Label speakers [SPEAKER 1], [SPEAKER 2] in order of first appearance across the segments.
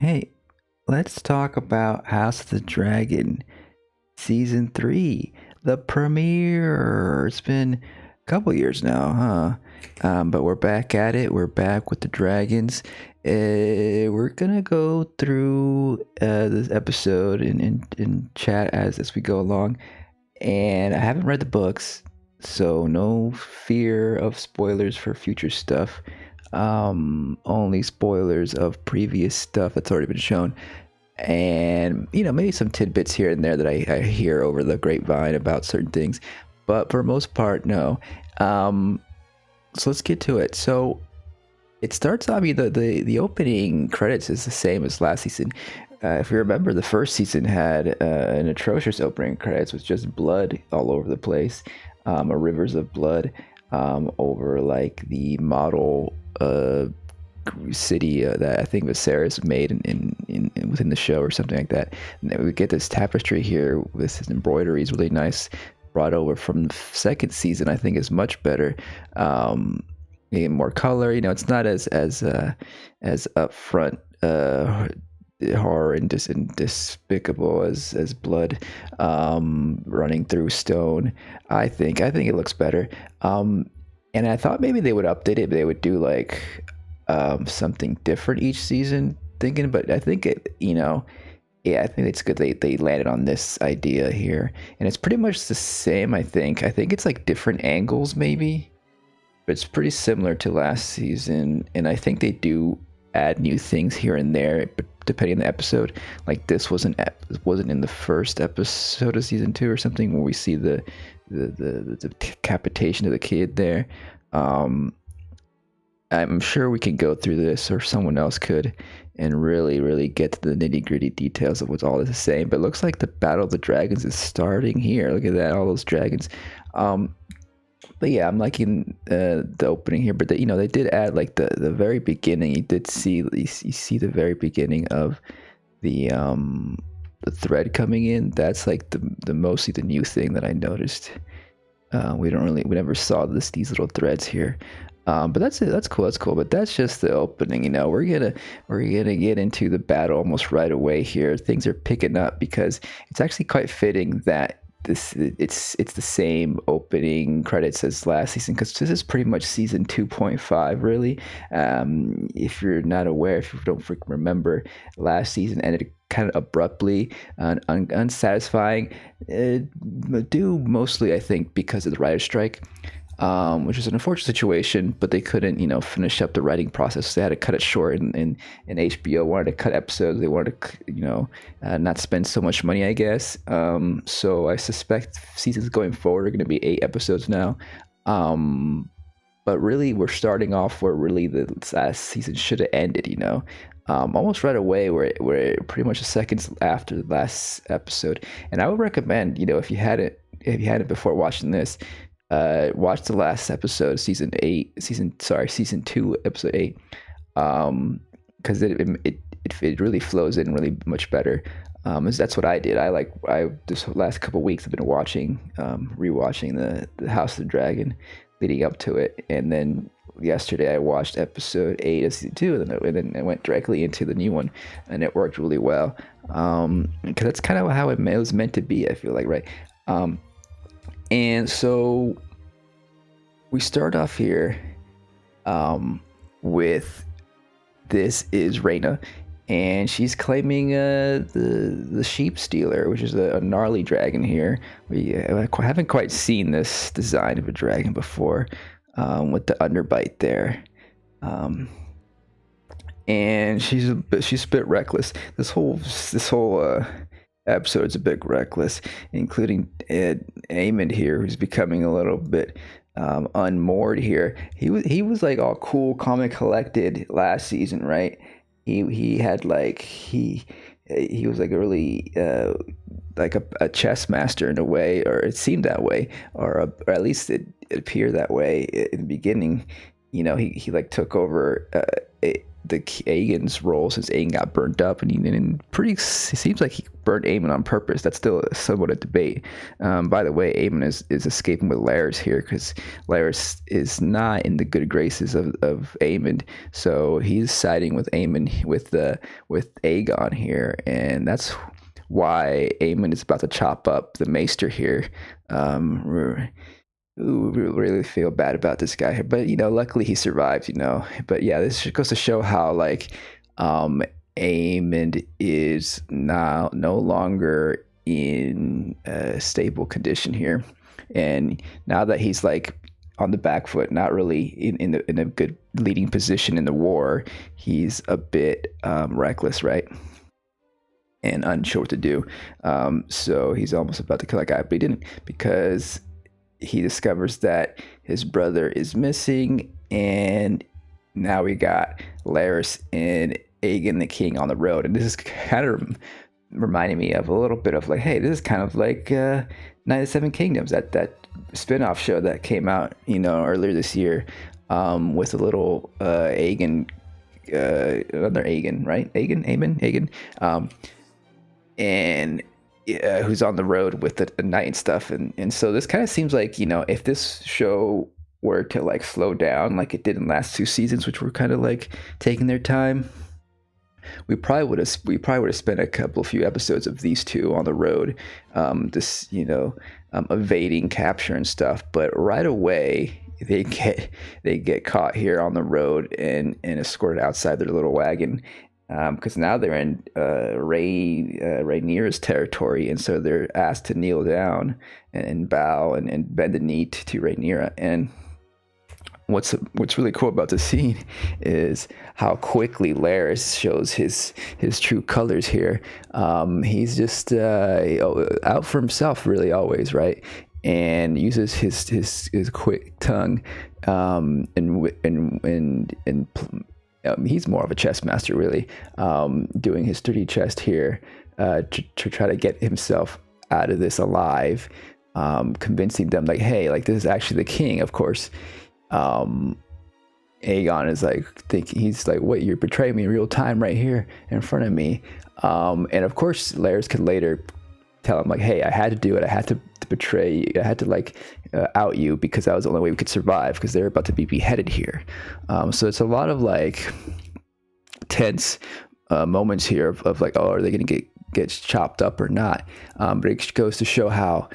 [SPEAKER 1] Hey, let's talk about House of the Dragon Season 3, the premiere. It's been a couple years now, huh? But we're back at it. We're back with the dragons. We're gonna go through this episode and chat as we go along. And I haven't read the books, so no fear of spoilers for future stuff. Only spoilers of previous stuff that's already been shown. And, maybe some tidbits here and there that I hear over the grapevine about certain things. But for the most part, no. So let's get to it. So it starts off, the opening credits is the same as last season. If you remember, the first season had an atrocious opening credits with just blood all over the place, rivers of blood over like the model city that I think Viserys made in within the show or something like that. And then we get this tapestry here with this embroidery is really nice, brought over from the second season. I think is much better. More color. It's not as upfront horror and despicable as blood running through stone. I think it looks better. And I thought maybe they would update it. They would do like something different each season. Thinking, but I think yeah, I think it's good they landed on this idea here, and it's pretty much the same. I think it's like different angles maybe, but it's pretty similar to last season. And I think they do add new things here and there, but depending on the episode. Like this wasn't in the first episode of season 2 or something, where we see the decapitation of the kid there. Um, I'm sure we can go through this, or someone else could, and really get to the nitty gritty details of what's all the same. But it looks like the Battle of the Dragons is starting here. Look at that, all those dragons. Um, but yeah, I'm liking the opening here. But they did add like the very beginning. You see the very beginning of the thread coming in. That's like the mostly the new thing that I noticed. We never saw these little threads here. But that's it. That's cool. That's cool. But that's just the opening. We're gonna get into the battle almost right away here. Things are picking up because it's actually quite fitting that it's the same opening credits as last season, because this is pretty much season 2.5 really. If you're not aware, if you don't freaking remember, last season ended kind of abruptly and unsatisfying, due mostly I think because of the writer's strike, which is an unfortunate situation, but they couldn't, finish up the writing process. So they had to cut it short, and HBO wanted to cut episodes. They wanted to, not spend so much money, I guess. So I suspect seasons going forward are going to be 8 episodes now. But really, we're starting off where really the last season should have ended, almost right away, where pretty much the seconds after the last episode. And I would recommend, if you hadn't before watching this, watch the last episode, season 2, episode 8, because it really flows in really much better. That's what I did. I this last couple of weeks I've been rewatching the House of the Dragon leading up to it, and then yesterday I watched episode 8 of season 2, and then I went directly into the new one, and it worked really well. Because that's kind of how it was meant to be, I feel like, right? And so we start off here with this is Reyna, and she's claiming the sheep stealer, which is a gnarly dragon here. We haven't quite seen this design of a dragon before, with the underbite there. And she's a bit reckless. This whole episode's a bit reckless, including Aemond here, who's becoming a little bit unmoored here. He was like all cool, calm, and collected last season, right? He had like he was like a really like a chess master in a way, or it seemed that way, or at least it appeared that way in the beginning. He like took over the Aegon's role, since Aegon got burned up, and it seems like he burned Aemon on purpose. That's still somewhat a debate. By the way, Aemon is escaping with Larys here, because Larys is not in the good graces of Aemon, so he's siding with Aemon with Aegon here, and that's why Aemon is about to chop up the Maester here. We really feel bad about this guy here, but luckily he survived. But yeah, this goes to show how Aemond is now no longer in a stable condition here, and now that he's on the back foot, not really in a good leading position in the war, he's a bit reckless, right? And unsure what to do. So he's almost about to kill that guy, but he didn't, because he discovers that his brother is missing, and now we got Larys and Aegon the King on the road. And this is kind of reminding me of a little bit of hey, this is kind of like Night of the Seven Kingdoms, that spin-off show that came out earlier this year, with a little Aegon, another Aegon, right? Aegon, and who's on the road with the knight and stuff, and so this kind of seems like if this show were to slow down like it did in the last 2 seasons, which were kind of taking their time, we probably would have spent a few episodes of these two on the road, evading capture and stuff. But right away they get caught here on the road and escorted outside their little wagon, because now they're in Rhaenyra's territory, and so they're asked to kneel down and bow and bend the knee to Rhaenyra. And what's really cool about the scene is how quickly Larys shows his true colors here. He's just out for himself, really, always, right? And uses his quick tongue, he's more of a chess master, really, doing his sturdy chest here, to try to get himself out of this alive, convincing them hey, this is actually the king. Of course, Aegon is he's what, you're betraying me in real time right here in front of me. And of course Larys could later tell him hey, I had to do it, I had to betray you, I had to out you, because that was the only way we could survive, because they're about to be beheaded here. So it's a lot of tense moments here of oh, are they gonna get chopped up or not? But it goes to show how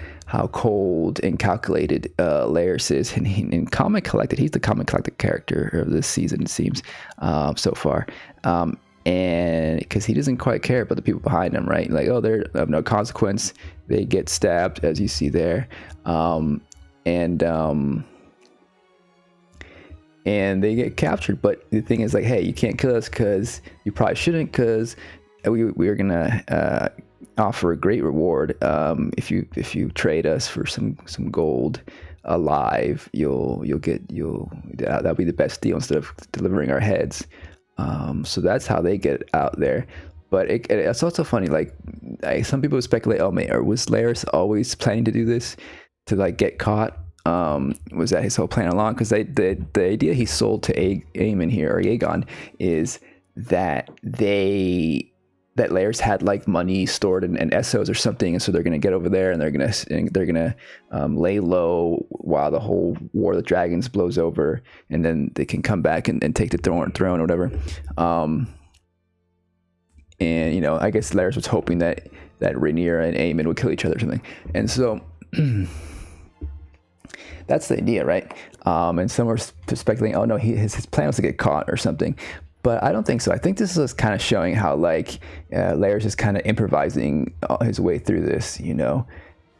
[SPEAKER 1] cold and calculated Larys is, and calm and collected. He's the calm and collected character of this season, it seems, so far. And because he doesn't quite care about the people behind him, right? Oh, they're of no consequence. They get stabbed, as you see there, and they get captured. But the thing is hey, you can't kill us, because you probably shouldn't, because we are gonna offer a great reward. If you trade us for some gold alive, that'll be the best deal, instead of delivering our heads. So that's how they get out there. But it's also funny, some people speculate, oh man, was Larys always planning to do this, to get caught? Was that his whole plan along? Because the idea he sold to Aemon here, or Aegon, is that Larys had money stored in Essos or something, and so they're gonna get over there, and they're gonna lay low while the whole War of the Dragons blows over, and then they can come back and take the throne or whatever. And I guess Larys was hoping that Rhaenyra and Aemon would kill each other or something, and so that's the idea, right? And some are speculating, oh no, his plan was to get caught or something. But I don't think so. I think this is kind of showing how Larys is kind of improvising his way through this,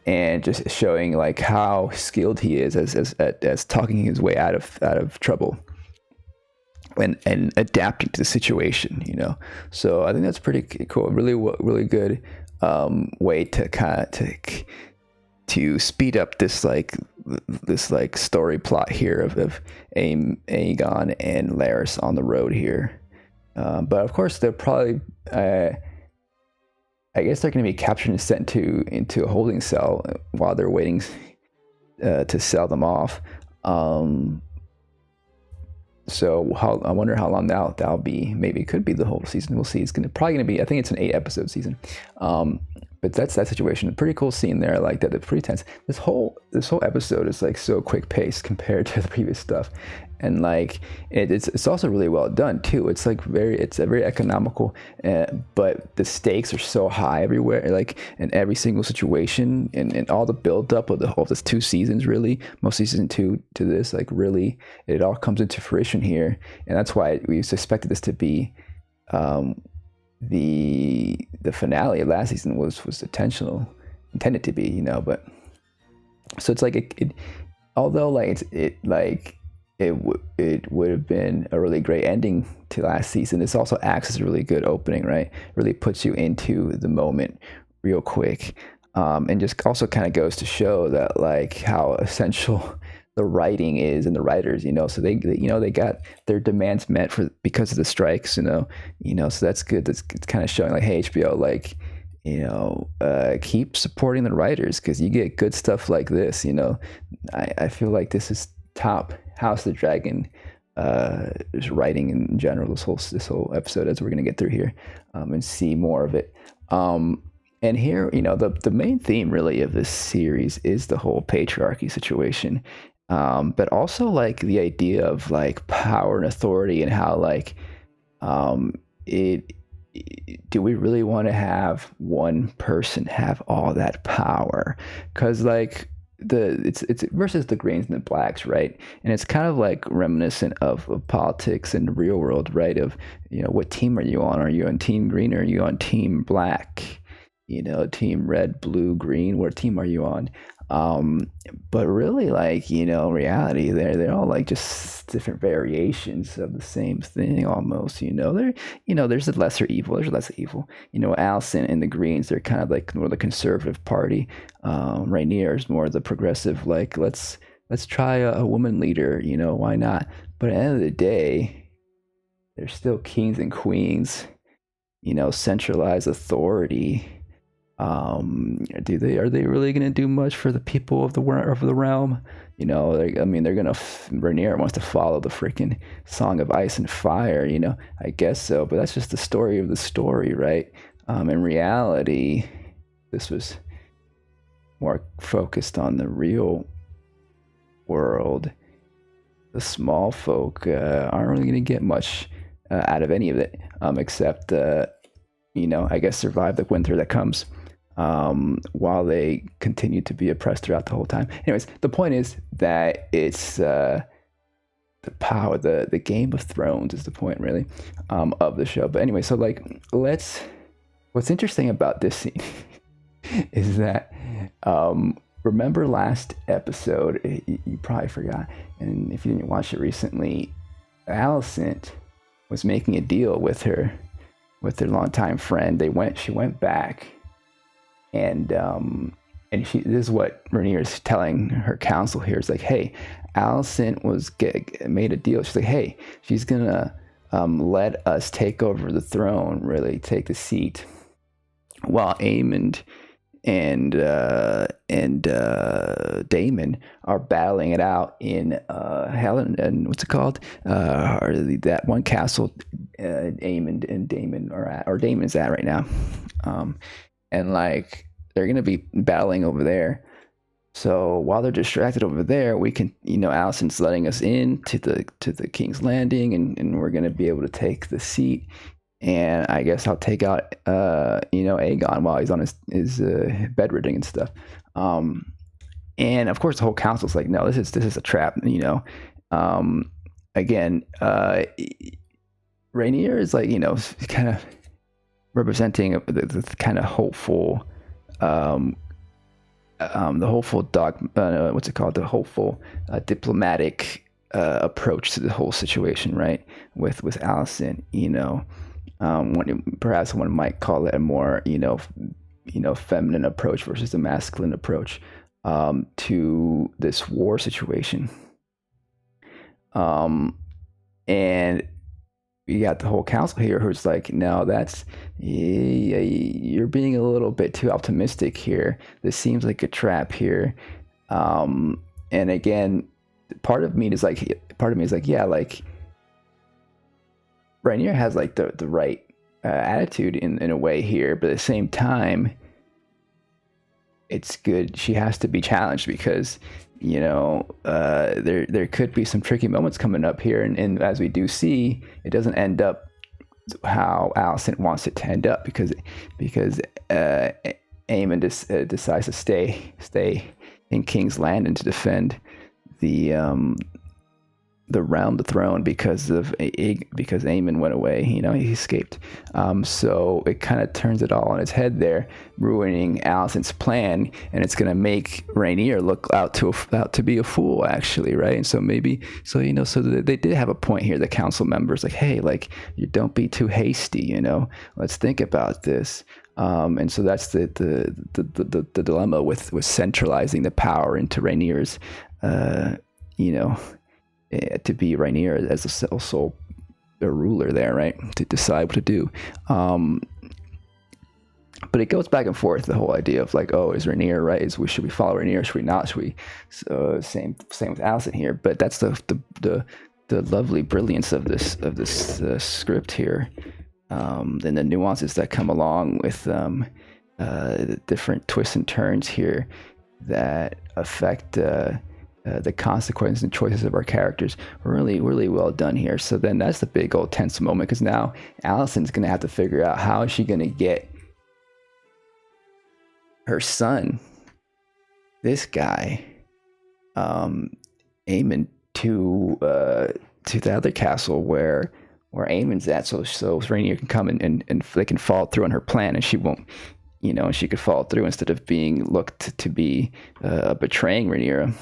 [SPEAKER 1] and just showing how skilled he is as talking his way out of trouble, and adapting to the situation, So I think that's pretty cool. Really good way to kind of to speed up this story plot here of Aegon and Larys on the road here. But of course they're probably I guess they're going to be captured and sent into a holding cell while they're waiting to sell them off. So I wonder how long that'll be. Maybe it could be the whole season. We'll see. It's probably gonna be. I think it's an 8 episode season. But that's that situation. A pretty cool scene there. I like that. They're pretty tense. This whole episode is like so quick paced compared to the previous stuff, and like it's also really well done too. It's like it's a very economical, but the stakes are so high everywhere. Like in every single situation, and all the build up of this 2 seasons really, mostly season 2 to this, like really it all comes into fruition here, and that's why we suspected this to be. The finale of last season was intended to be, but so it's like although like it would have been a really great ending to last season. This also acts as a really good opening, right? Really puts you into the moment real quick, and just also kind of goes to show that like how essential the writing is and the writers, so they got their demands met because of the strikes, so that's good. It's kind of showing like, hey, HBO, like, keep supporting the writers because you get good stuff like this. I feel like this is top House of the Dragon just writing in general, this whole episode, as we're going to get through here, and see more of it. And here, the main theme really of this series is the whole patriarchy situation. But also like the idea of like power and authority, and how like do we really want to have one person have all that power? Because like it's versus the greens and the blacks, right? And it's kind of like reminiscent of politics in the real world, right? Of what team are you on? Are you on team green, or are you on team black? Team red, blue, green. What team are you on? But really, like, reality, they're all like just different variations of the same thing almost. There's a lesser evil. There's less evil. Allison and the Greens, they're kind of like more the conservative party. Rainier is more the progressive, like let's try a woman leader. Why not? But at the end of the day, they're still kings and queens. Centralized authority. Are they really going to do much for the people of the realm? They're gonna. Rainier wants to follow the freaking Song of Ice and Fire. I guess so. But that's just the story of the story, right? In reality, this was more focused on the real world. The small folk aren't really going to get much out of any of it, except I guess survive the winter that comes. While they continue to be oppressed throughout the whole time. Anyways, the point is that it's the power, the Game of Thrones is the point, really, of the show. But anyway, so like, what's interesting about this scene is that, remember last episode, you probably forgot, and if you didn't watch it recently, Alicent was making a deal with her longtime friend. She went back. And this is what Rainier is telling her counsel here. It's like, hey, Alicent made a deal. She's like, hey, she's gonna let us take over the throne, really take the seat, while Aemond and Daemon are battling it out in Helen, and what's it called? That one castle Aemond and Daemon are at, or Daemon is at right now. And like they're gonna be battling over there. So while they're distracted over there, we can, Alicent's letting us in to the King's Landing, and we're gonna be able to take the seat. And I guess I'll take out Aegon while he's on his bedridden and stuff. And of course the whole council's like, no, this is a trap. Again, Rainier is like, kind of representing the kind of hopeful, the hopeful the hopeful diplomatic approach to the whole situation, right? With Alicent, perhaps one might call it a more feminine approach versus a masculine approach to this war situation. And you got the whole council here who's like, no, you're being a little bit too optimistic here. This seems like a trap here. And again, part of me is like, yeah, like Rhaenyra has like the right attitude in a way here, but at the same time, it's good. She has to be challenged because there could be some tricky moments coming up here, and as we do see, it doesn't end up how Alicent wants it to end up because Aemon decides to stay in King's Landing to defend the realm, the throne, because Aemon went away. He escaped. So it kind of turns it all on its head there, ruining Alicent's plan, and it's gonna make Rhaenyra look out to be a fool, actually, right? And so they did have a point here. The council members like, hey, like, you don't be too hasty. Let's think about this. And so that's the dilemma with centralizing the power into Rhaenyra's, to be Rhaenyra as the sole ruler there, right? To decide what to do. But it goes back and forth, the whole idea of like, oh, is Rhaenyra right? Should we follow Rhaenyra? Should we not? Should we? So same with Alicent here. But that's the lovely brilliance of this script here, and the nuances that come along with the different twists and turns here that affect the consequences and choices of our characters. Really, really well done here. So then that's the big old tense moment, because now Alicent's going to have to figure out how is she going to get her son, this guy, Aemon, to the other castle where Aemon's at, so Rhaenyra can come and they can follow through on her plan, and she won't, she could follow through instead of being looked to be betraying Rhaenyra.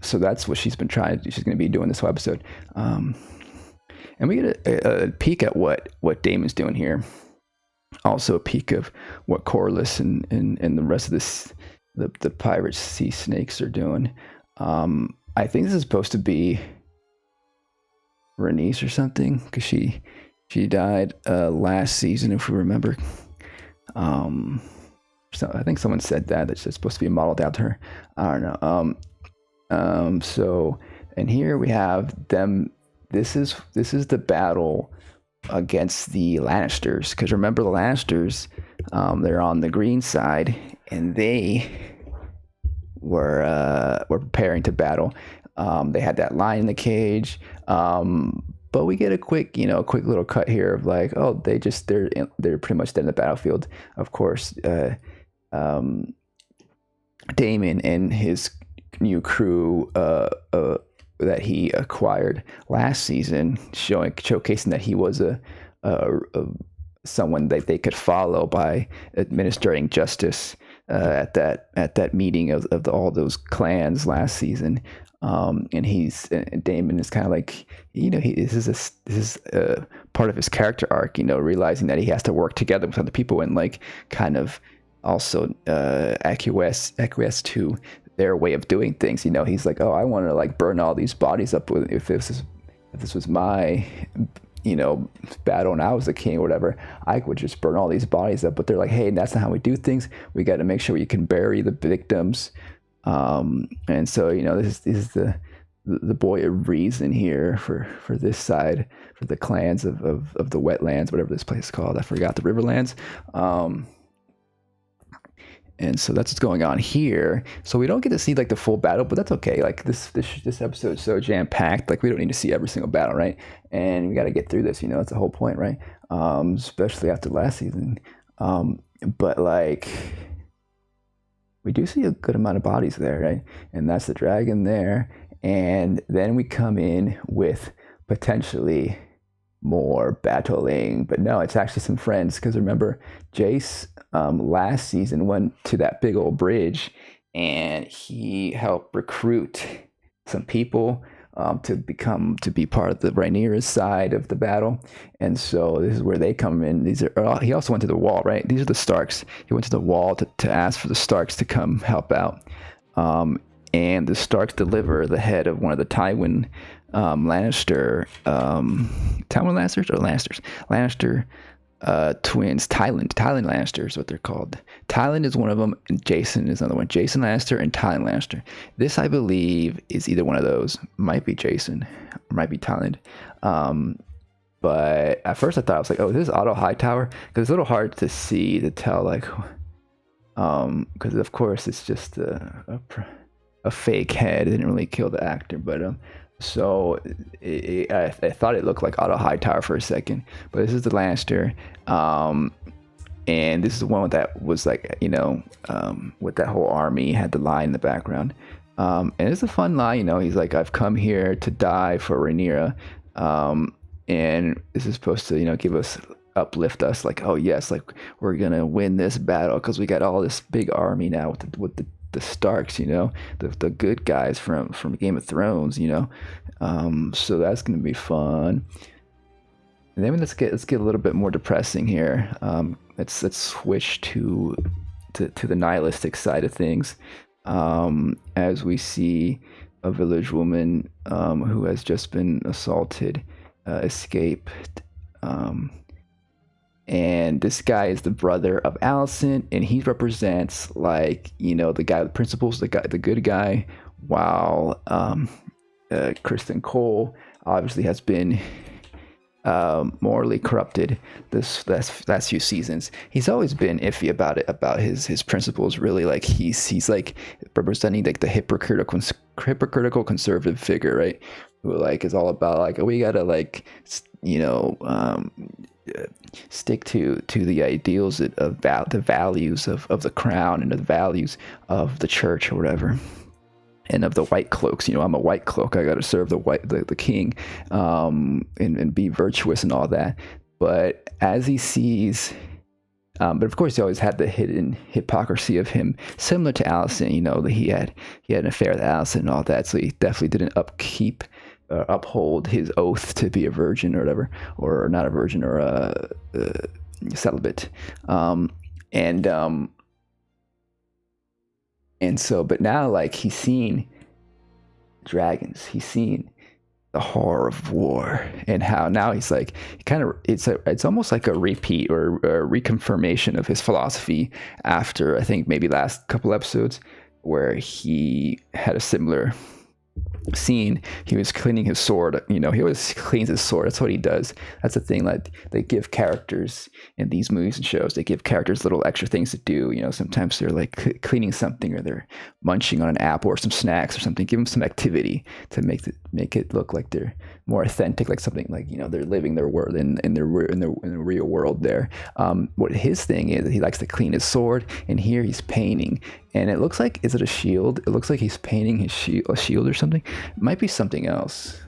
[SPEAKER 1] So that's what she's been trying to do. She's going to be doing this whole episode. And we get a peek at what Daemon's doing here. Also a peek of what Corlys and the rest of the pirate sea snakes are doing. I think this is supposed to be Rhaenys or something, because she died last season, if we remember. So I think someone said that it's supposed to be modeled after her. I don't know. So, and here we have them. This is the battle against the Lannisters, because remember the Lannisters, they're on the green side, and they were preparing to battle. They had that lion in the cage. But we get a quick little cut here of like, oh, they're pretty much dead in the battlefield. Of course, Daemon and his new crew that he acquired last season, showcasing that he was a someone that they could follow by administering justice at that meeting of all those clans last season. And Daemon is kind of like, this is a part of his character arc, realizing that he has to work together with other people and like kind of also acquiesce to their way of doing things. He's like, oh, I want to like burn all these bodies up if this was my battle and I was the king or whatever, I would just burn all these bodies up. But they're like, hey, that's not how we do things. We got to make sure you can bury the victims. And so this is the boy of reason here for this side, for the clans of the wetlands, whatever this place is called. I forgot, the Riverlands. And so that's what's going on here. So we don't get to see like the full battle, but that's okay. Like this episode is so jam packed. Like we don't need to see every single battle, right? And we got to get through this. That's the whole point, right? Especially after last season. But like we do see a good amount of bodies there, right? And that's the dragon there. And then we come in with potentially more battling, but no, it's actually some friends, because remember Jace last season went to that big old bridge and he helped recruit some people to be part of the Rhaenyra's side of the battle. And so this is where they come in. He also went to the wall, right? These are the Starks. He went to the wall to ask for the Starks to come help out. And the Starks deliver the head of one of the Tywin Lannister, Tywin Lannisters or Lannisters? Lannister twins, Tylan Lannister is what they're called. Tylan is one of them, and Jason is another one. Jason Lannister and Tylan Lannister. This, I believe, is either one of those. Might be Jason, or might be Tylan. But at first I thought, I was like, oh, this is Otto Hightower, because it's a little hard to see, to tell, like, because of course it's just a fake head. It didn't really kill the actor, but so I thought it looked like Otto Hightower for a second, but this is the Lannister, and this is the one that was like, with that whole army, had the line in the background, and it's a fun line, he's like, I've come here to die for Rhaenyra, and this is supposed to, give us, uplift us, like, oh yes, like we're gonna win this battle because we got all this big army now with the Starks, the good guys from Game of Thrones, so that's gonna be fun. And then let's get a little bit more depressing here. Let's switch to the nihilistic side of things, as we see a village woman who has just been assaulted escape. And this guy is the brother of Alicent, and he represents, like, the guy with principles, the good guy, while Kristen Cole obviously has been morally corrupted this last few seasons. He's always been iffy about his principles, really. Like he's like representing like the hypocritical conservative figure, right? Who like is all about like, oh, we gotta like stick to the ideals of the values of the crown and the values of the church or whatever, and of the white cloaks. I'm a white cloak, I got to serve the king, and be virtuous and all that. But as he sees, but of course he always had the hidden hypocrisy of him, similar to Alicent, that he had an affair with Alicent and all that, so he definitely didn't uphold his oath to be a virgin or whatever, or not a virgin, or a celibate, and so, but now, like, he's seen dragons, he's seen the horror of war, and how now he's like, it's almost like a repeat or a reconfirmation of his philosophy after, I think, maybe last couple episodes, where he had a similar scene. He was cleaning his sword. He always cleans his sword. That's what he does. That's the thing. Like, they give characters in these movies and shows, they give characters little extra things to do. Sometimes they're like cleaning something, or they're munching on an apple or some snacks or something. Give them some activity to make it look like they're more authentic, like something like, they're living their world in the real world there. What his thing is, he likes to clean his sword, and here he's painting, and it looks like, is it a shield? It looks like he's painting his a shield or something. It might be something else.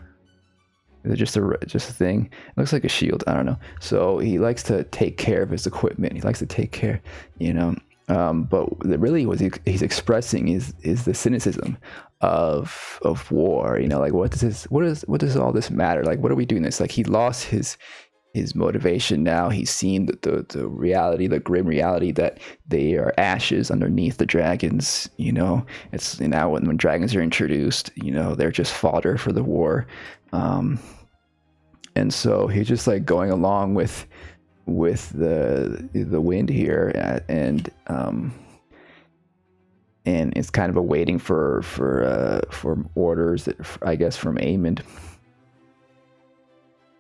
[SPEAKER 1] Is it just a thing? It looks like a shield. I don't know. So he likes to take care of his equipment. He likes to take care, but really what he's expressing is the cynicism of war. Like, what does all this matter? Like, what are we doing this? Like, he lost his motivation. Now he's seen the reality, the grim reality, that they are ashes underneath the dragons. It's now when dragons are introduced, they're just fodder for the war. And so he's just like going along with the wind here, and it's kind of a waiting for orders, I guess, from Aemond.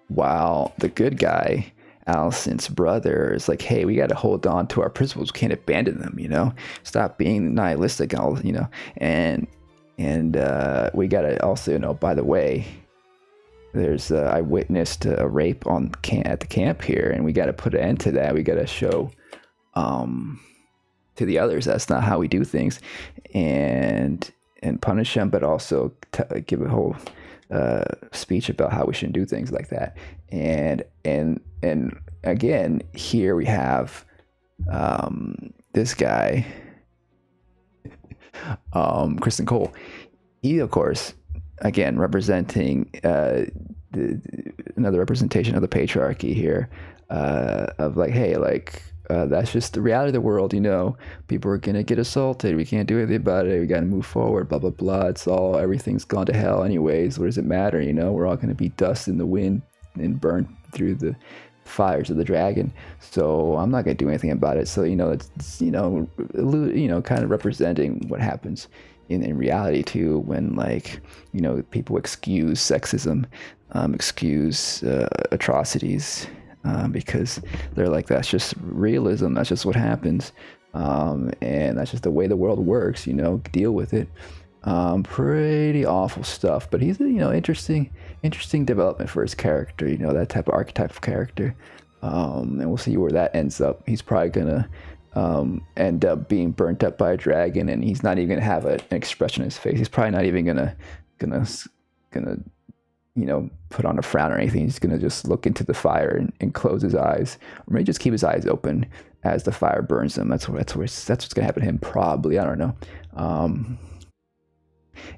[SPEAKER 1] While the good guy, Alicent's brother, is like, hey, we got to hold on to our principles. We can't abandon them, stop being nihilistic, and we got to also, by the way, there's I witnessed a rape at the camp here, and we got to put an end to that. We got to show to the others that's not how we do things, and punish them, but also give a whole speech about how we shouldn't do things like that. And again, here we have this guy, Kristen Cole. He, of course, again, representing another representation of the patriarchy here, of like, hey, like, that's just the reality of the world. People are gonna get assaulted. We can't do anything about it. We gotta move forward. Blah blah blah. Everything's gone to hell anyways. What does it matter? We're all gonna be dust in the wind and burned through fires of the dragon, so I'm not gonna do anything about it. So it's kind of representing what happens in reality too, when like people excuse sexism, excuse atrocities, because they're like, that's just realism, that's just what happens, and that's just the way the world works. Deal with it. Pretty awful stuff, but he's interesting development for his character. That type of archetype of character, and we'll see where that ends up. He's probably gonna end up being burnt up by a dragon, and he's not even gonna have an expression on his face. He's probably not even gonna put on a frown or anything. He's gonna just look into the fire and close his eyes, or maybe just keep his eyes open as the fire burns him. That's what's gonna happen to him, probably. I don't know.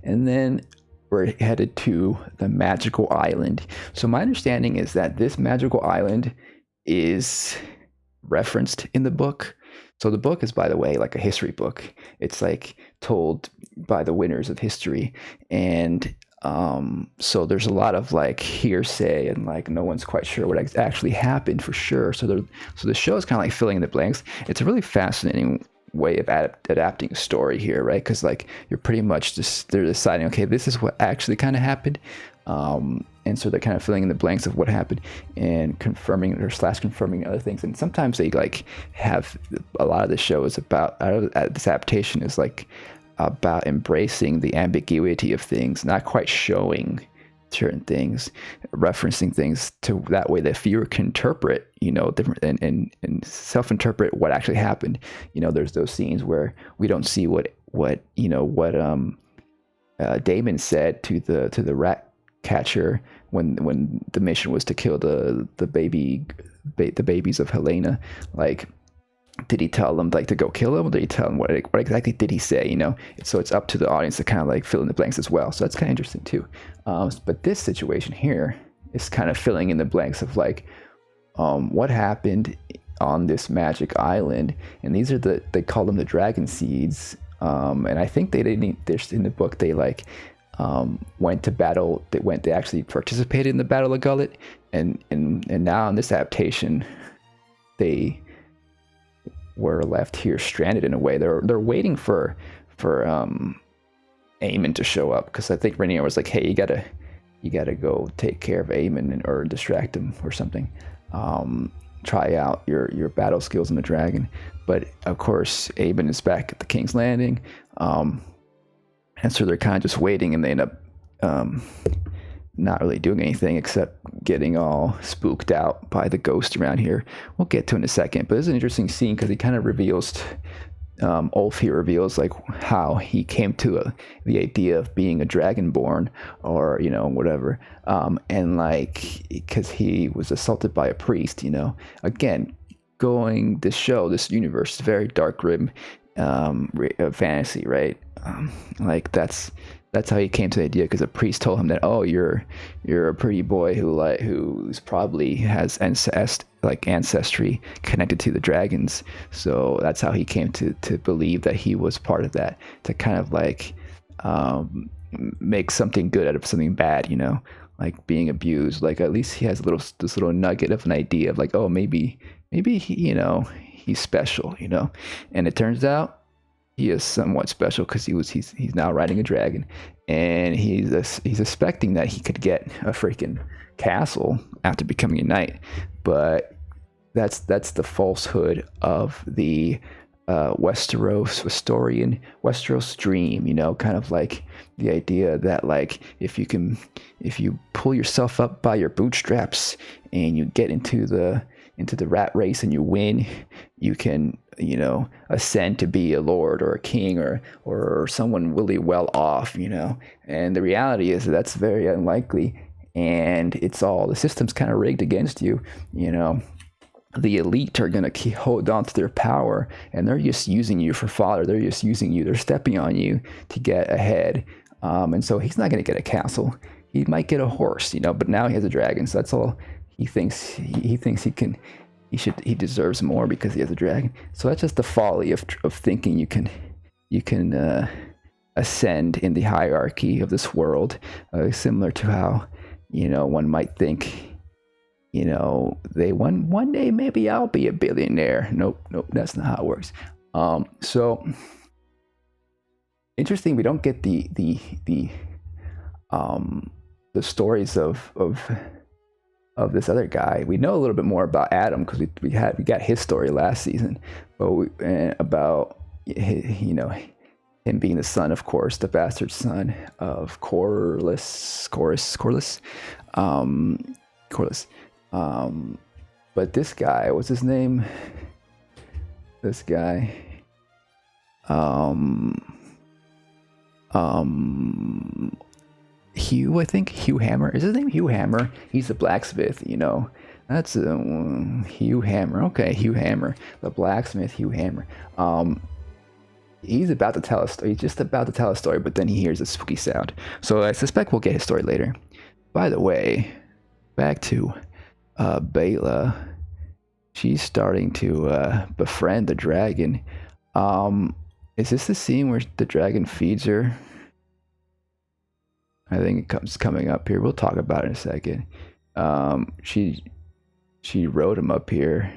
[SPEAKER 1] And then we're headed to the magical island. So my understanding is that this magical island is referenced in the book. So the book is, by the way, like a history book. It's like told by the winners of history. And so there's a lot of like hearsay, and like no one's quite sure what actually happened for sure. So the show is kind of like filling in the blanks. It's a really fascinating way of adapting a story here, right? Because like you're pretty much they're deciding, okay, this is what actually kind of happened, and so they're kind of filling in the blanks of what happened and confirming other things. And sometimes they like have a lot of the show is about this adaptation is like about embracing the ambiguity of things, not quite showing certain things, referencing things to that way the viewer can interpret, different and self-interpret what actually happened. There's those scenes where we don't see what Damon said to the rat catcher when the mission was to kill the babies of Helena. Like, did he tell them like to go kill him, or did he tell them what exactly did he say? So it's up to the audience to kind of like fill in the blanks as well. So that's kind of interesting too. But this situation here is kind of filling in the blanks of like what happened on this magic island. And these are they call them the dragon seeds. And I think they didn't. There's in the book they like went to battle. They actually participated in the Battle of Gullet, and now in this adaptation, they were left here stranded in a way. They're waiting for Aemon to show up, because I think Rhaenyra was like, hey, you gotta go take care of Aemon or distract him or something. Try out your battle skills in the dragon. But of course Aemon is back at the King's Landing, and so they're kind of just waiting, and they end up not really doing anything except getting all spooked out by the ghost around here. We'll get to in a second, but it's an interesting scene because he kind of reveals, Ulf here reveals like how he came to the idea of being a dragonborn, or whatever, and like because he was assaulted by a priest. Again, this universe is very dark, grim, fantasy, right? Like that's how he came to the idea, because a priest told him that, oh, you're a pretty boy who's probably has ancestry connected to the dragons. So that's how he came to believe that he was part of that, to kind of like make something good out of something bad, like being abused. Like at least he has this little nugget of an idea of like, oh, maybe he, he's special, and it turns out he is somewhat special, because he's now riding a dragon, and he's expecting that he could get a freaking castle after becoming a knight. But that's the falsehood of the Westeros dream, kind of like the idea that like if you pull yourself up by your bootstraps and you get into the rat race and you win, you can ascend to be a lord or a king or someone really well off, and the reality is that's very unlikely, and the system's kind of rigged against you. The elite are going to hold on to their power, and they're just using you for fodder. They're just using you. They're stepping on you to get ahead. And so he's not going to get a castle. He might get a horse, but now he has a dragon. So that's all he thinks. He thinks he deserves more because he has a dragon. So that's just the folly of thinking you can ascend in the hierarchy of this world, similar to how one might think they one day maybe I'll be a billionaire. Nope, that's not how it works. So interesting. We don't get the stories of this other guy. We know a little bit more about Adam because we got his story last season, but about him being the son, of course, the bastard son of Corlys. But this guy, what's his name? This guy. Hugh, I think. Hugh Hammer. Is his name Hugh Hammer? He's the blacksmith, That's Hugh Hammer. Okay, Hugh Hammer. The blacksmith, Hugh Hammer. He's about to tell a story. He's just about to tell a story, but then he hears a spooky sound. So I suspect we'll get his story later. By the way, back to Bela. She's starting to befriend the dragon. Is this the scene where the dragon feeds her? I think it's coming up here. We'll talk about it in a second. She wrote him up here.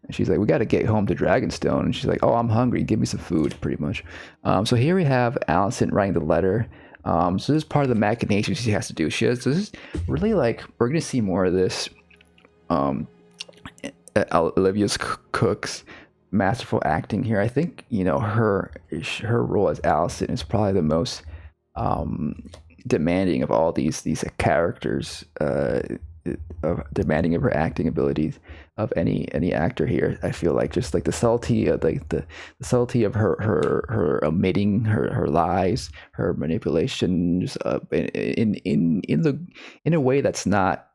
[SPEAKER 1] And she's like, we got to get home to Dragonstone. And she's like, oh, I'm hungry. Give me some food, pretty much. So here we have Alicent writing the letter. So this is part of the machinations she has to do. This is really like, we're going to see more of this. Olivia Cook's masterful acting here. I think, her role as Alicent is probably the most demanding of all these characters, demanding of her acting abilities of any actor here. I feel like just like the subtlety of the subtlety of her omitting her lies, her manipulations in a way that's not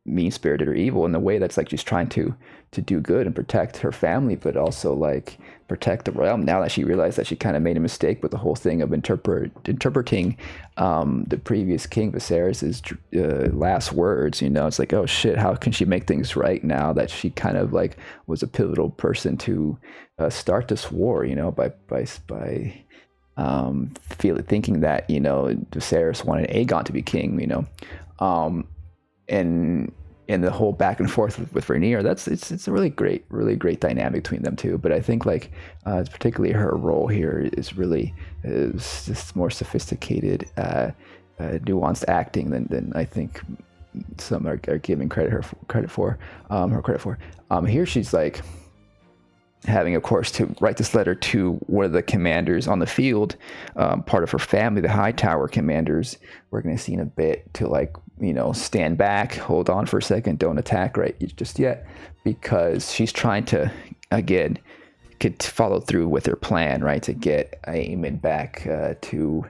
[SPEAKER 1] mean spirited or evil, in a way that's like she's trying to do good and protect her family, but also like protect the realm. Now that she realized that she kind of made a mistake with the whole thing of interpreting the previous king Viserys's last words, it's like, oh shit, how can she make things right now that she kind of like was a pivotal person to start this war, by thinking that Viserys wanted Aegon to be king, and the whole back and forth with Rhaenyra, it's a really great dynamic between them two. But I think like particularly her role here is just more sophisticated, nuanced acting than I think some are giving her credit for. Here she's like having, of course, to write this letter to one of the commanders on the field, part of her family, the Hightower commanders. We're going to see in a bit to like, stand back, hold on for a second, don't attack right just yet, because she's trying to, again, follow through with her plan, right, to get Aemon back to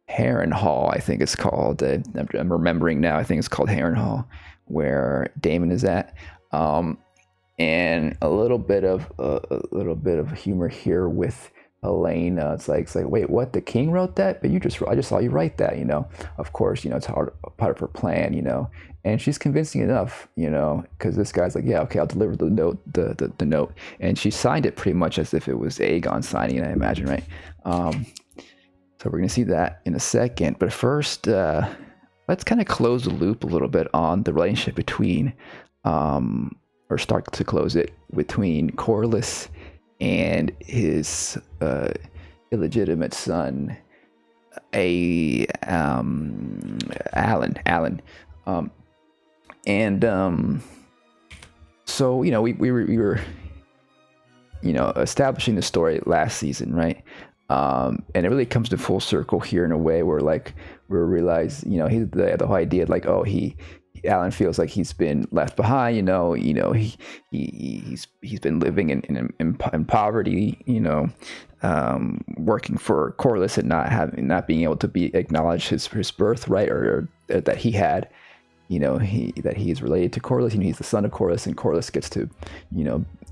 [SPEAKER 1] Harrenhal, I think it's called. I'm remembering now, I think it's called Harrenhal, where Daemon is at. And a little bit of humor here with Elaine. It's like, wait, what? The king wrote that? But I just saw you write that. Of course, it's part of her plan. And she's convincing enough, because this guy's like, yeah, okay, I'll deliver the note, the note, and she signed it pretty much as if it was Aegon signing it, I imagine, right? So we're gonna see that in a second, but first, let's kind of close the loop a little bit on the relationship between. Or start to close it between Corlys and his illegitimate son, Alan. So we were establishing the story last season, right? And it really comes to full circle here in a way where like we realize the whole idea like, oh, Alan feels like he's been left behind. He's been living in poverty. Working for Corlys and not being able to be acknowledged his birthright or that he had. That he is related to Corlys. He's the son of Corlys, and Corlys gets to,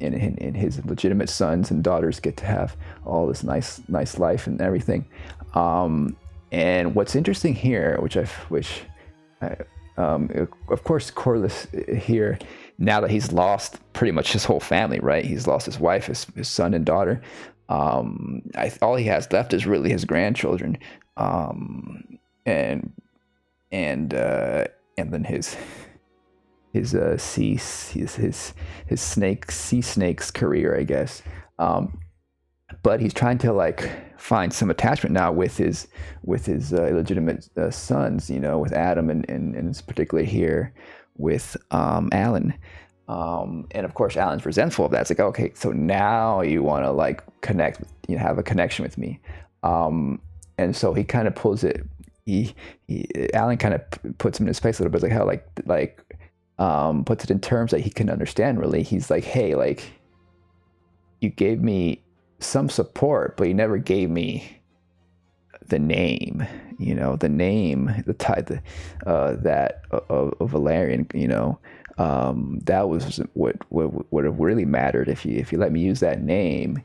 [SPEAKER 1] and his legitimate sons and daughters get to have all this nice life and everything. And what's interesting here, which of course, Corlys here, now that he's lost pretty much his whole family, right? He's lost his wife, his son and daughter. All he has left is really his grandchildren, and then his his sea snake's career, I guess. But he's trying to like find some attachment now with his illegitimate sons, you know, with Adam and particularly here with Alan. And of course, Alan's resentful of that. It's like, okay, so now you want to like connect, you know, have a connection with me. And so he kind of pulls it. Alan kind of puts him in his place a little bit, like how puts it in terms that he can understand. Really, he's like, hey, like you gave me some support, but you never gave me the name. You know, the name, the type, that of Valerian. You know. That was what would have really mattered if you let me use that name,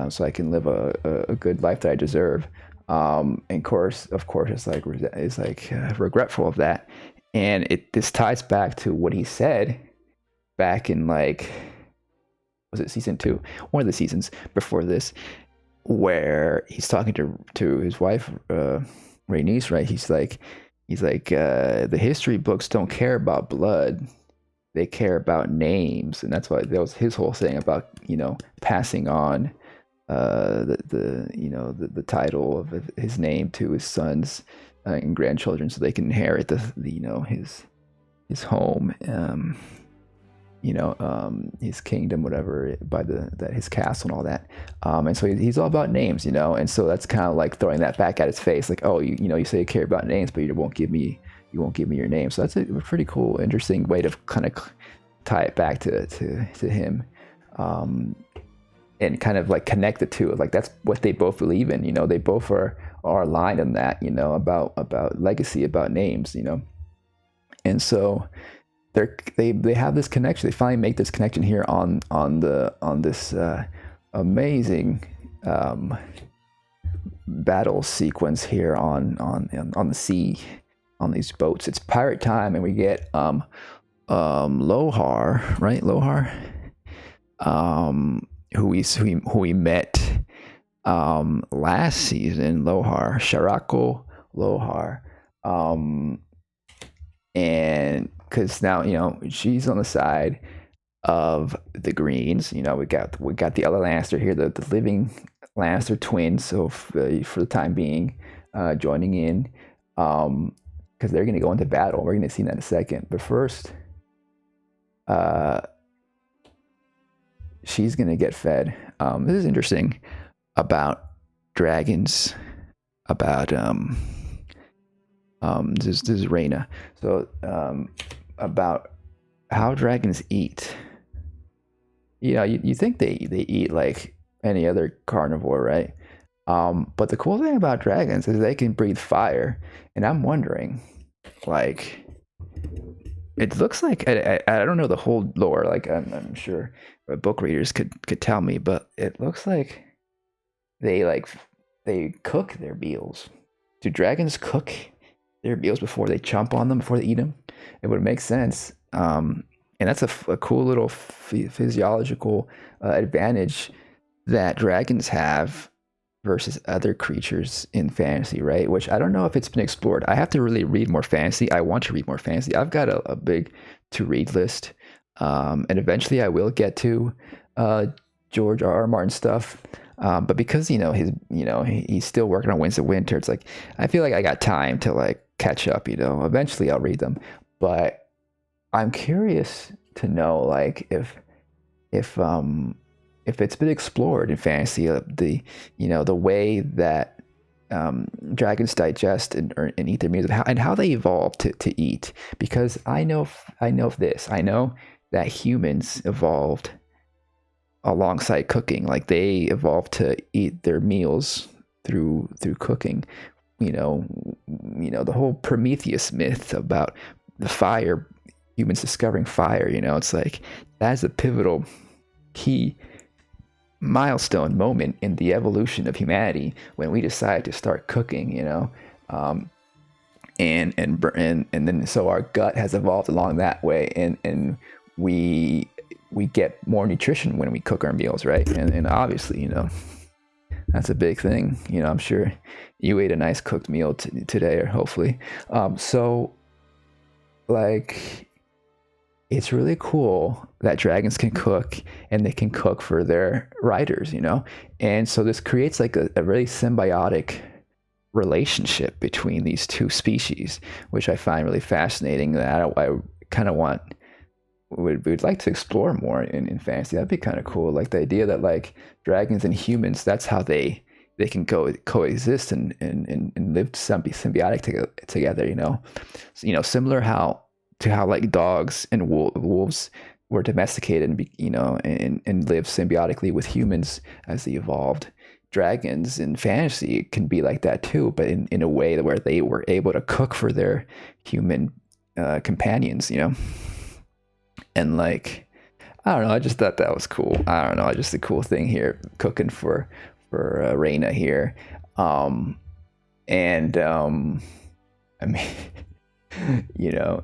[SPEAKER 1] so I can live a good life that I deserve. And of course, it's like regretful of that, and this ties back to what he said back in like, was it season 2, one of the seasons before this, where he's talking to his wife, Rhaenys, right? He's like the history books don't care about blood. They care about names, and that's why that was his whole thing about, you know, passing on the title of his name to his sons and grandchildren, so they can inherit the you know his home, his kingdom, whatever, by his castle and all that. And so he's all about names, you know, and so that's kind of like throwing that back at his face, like, oh, you say you care about names, but you won't give me your name. So that's a pretty cool, interesting way to kind of tie it back to him, and kind of like connect the two. Like that's what they both believe in. You know, they both are aligned in that. You know, about legacy, about names. You know, and so they have this connection. They finally make this connection here on this amazing battle sequence here on the sea, on these boats. It's pirate time, and we get Lohar, right? Lohar, who we met last season. Lohar, Sharako Lohar, and because now, you know, she's on the side of the Greens. You know, we got the other Lannister here, the living Lannister twins. So for the time being, joining in, because they're going to go into battle. We're going to see that in a second. But first, she's going to get fed. This is interesting about dragons. About this is Rhaena. So about how dragons eat. You know, you think they eat like any other carnivore, right? But the cool thing about dragons is they can breathe fire, and I'm wondering, like, it looks like I don't know the whole lore. Like I'm sure book readers could tell me, but it looks like they cook their meals. Do dragons cook their meals before they chomp on them, before they eat them? It would make sense. And that's a cool little physiological advantage that dragons have versus other creatures in fantasy, right? Which I don't know if it's been explored. I have to really read more fantasy. I want to read more fantasy. I've got a big to-read list, and eventually I will get to George R.R. Martin stuff. But because he's still working on Winds of Winter, it's like I feel like I got time to like catch up. You know, eventually I'll read them. But I'm curious to know, like, if it's been explored in fantasy, the way that dragons digest and eat their meals, and how they evolved to eat. Because I know this. I know that humans evolved alongside cooking. Like they evolved to eat their meals through cooking. You know the whole Prometheus myth about the fire, humans discovering fire. You know, it's like that's a pivotal key milestone moment in the evolution of humanity when we decide to start cooking. You know, and then so our gut has evolved along that way, and we get more nutrition when we cook our meals, right? And obviously, you know, that's a big thing. You know, I'm sure you ate a nice cooked meal today, or hopefully. So, like, it's really cool that dragons can cook and they can cook for their riders, you know? And so this creates like a really symbiotic relationship between these two species, which I find really fascinating. That I kind of would like to explore more in fantasy. That'd be kind of cool. Like the idea that like dragons and humans, that's how they can coexist and live symbiotic together. Similar how like dogs and wolves were domesticated and live symbiotically with humans as they evolved. Dragons in fantasy can be like that too, but in a way where they were able to cook for their human companions, and like I don't know, I just thought that was cool. I don't know, just a cool thing here, cooking for Reina here, and I mean.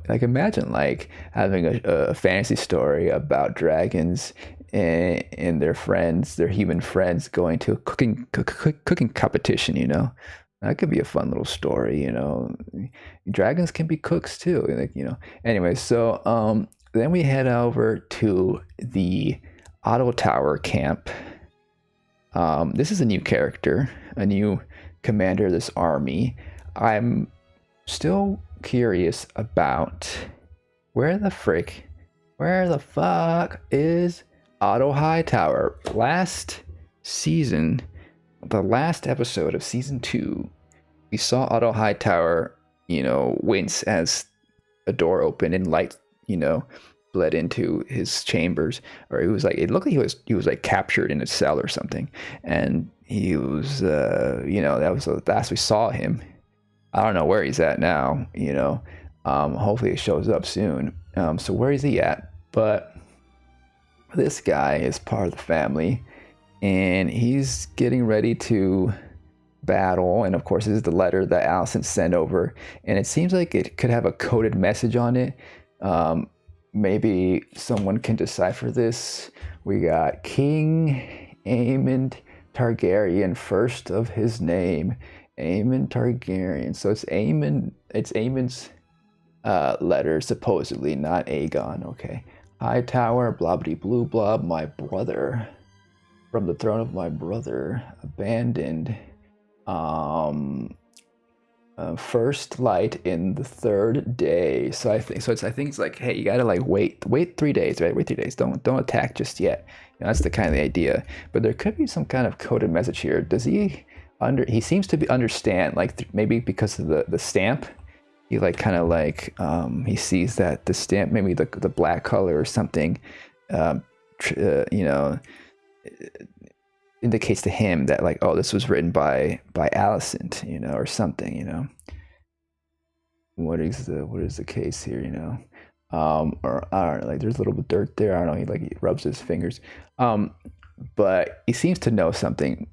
[SPEAKER 1] Like imagine like having a fantasy story about dragons and their friends, their human friends, going to a cooking competition. That could be a fun little story. Dragons can be cooks too. Like Anyway, so then we head over to the Otto Tower camp. This is a new character, a new commander of this army. I'm still curious about where the fuck is Otto Hightower. Last season, the last episode of season 2, we saw Otto Hightower, wince as a door opened and light, bled into his chambers, or it looked like he was like captured in a cell or something, and he was, that was the last we saw him. I don't know where he's at now, hopefully it shows up soon. So where is he at? But this guy is part of the family, and he's getting ready to battle. And of course, this is the letter that Allison sent over, and it seems like it could have a coded message on it. Maybe someone can decipher this. We got King Aemon Targaryen, first of his name. Aemon Targaryen. So it's Aemon's letter, supposedly, not Aegon. Okay. Hightower, blobbity blue blob, my brother. From the throne of my brother. Abandoned. First light in the 3rd day. So I think it's like, hey, you gotta like wait 3 days, right? Wait 3 days. Don't attack just yet. That's the kind of the idea. But there could be some kind of coded message here. Does he seems to understand, like maybe because of the stamp, he like kind of like he sees that the stamp, maybe the black color or something, indicates to him that like, oh, this was written by Alicent, or something. What is the case here, or I don't know, like there's a little bit of dirt there. I don't know, he rubs his fingers, but he seems to know something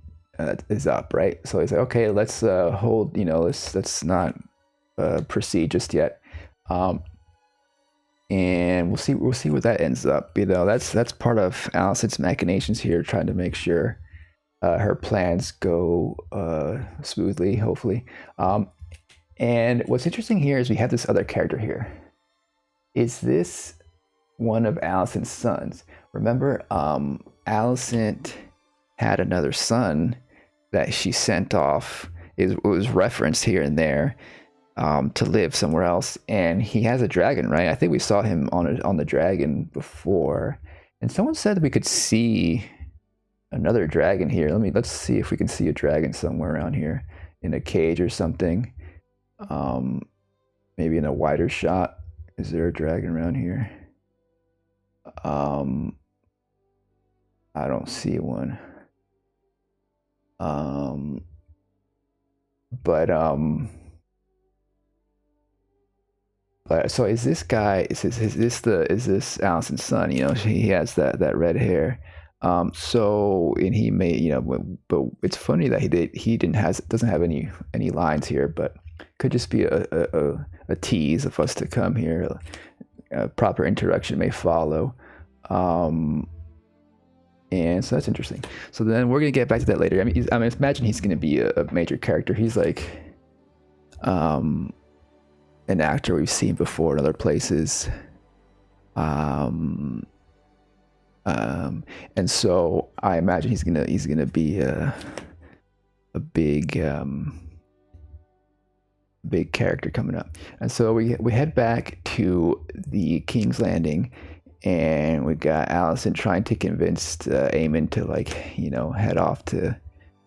[SPEAKER 1] is up, right? So he's like, okay, let's hold, let's not proceed just yet, and we'll see where that ends up. That's part of Alicent's machinations here, trying to make sure her plans go smoothly, hopefully. And what's interesting here is we have this other character here. Is this one of Alicent's sons? Remember, Alicent had another son that she sent off. It was referenced here and there to live somewhere else, and he has a dragon, right? I think we saw him on the dragon before, and someone said that we could see another dragon here. Let's see if we can see a dragon somewhere around here in a cage or something. Maybe in a wider shot. Is there a dragon around here? I don't see one. But so is this guy? Is this Alicent's son? He has that red hair. So, and he may, but it's funny that he doesn't have any lines here, but could just be a tease of us to come here. A proper introduction may follow. And so that's interesting. So then we're gonna get back to that later. I mean, imagine he's gonna be a major character. He's like, an actor we've seen before in other places. Um, and so I imagine he's gonna be a big character coming up. And so we head back to the King's Landing, and we got Allison trying to convince Eamon to, like, head off to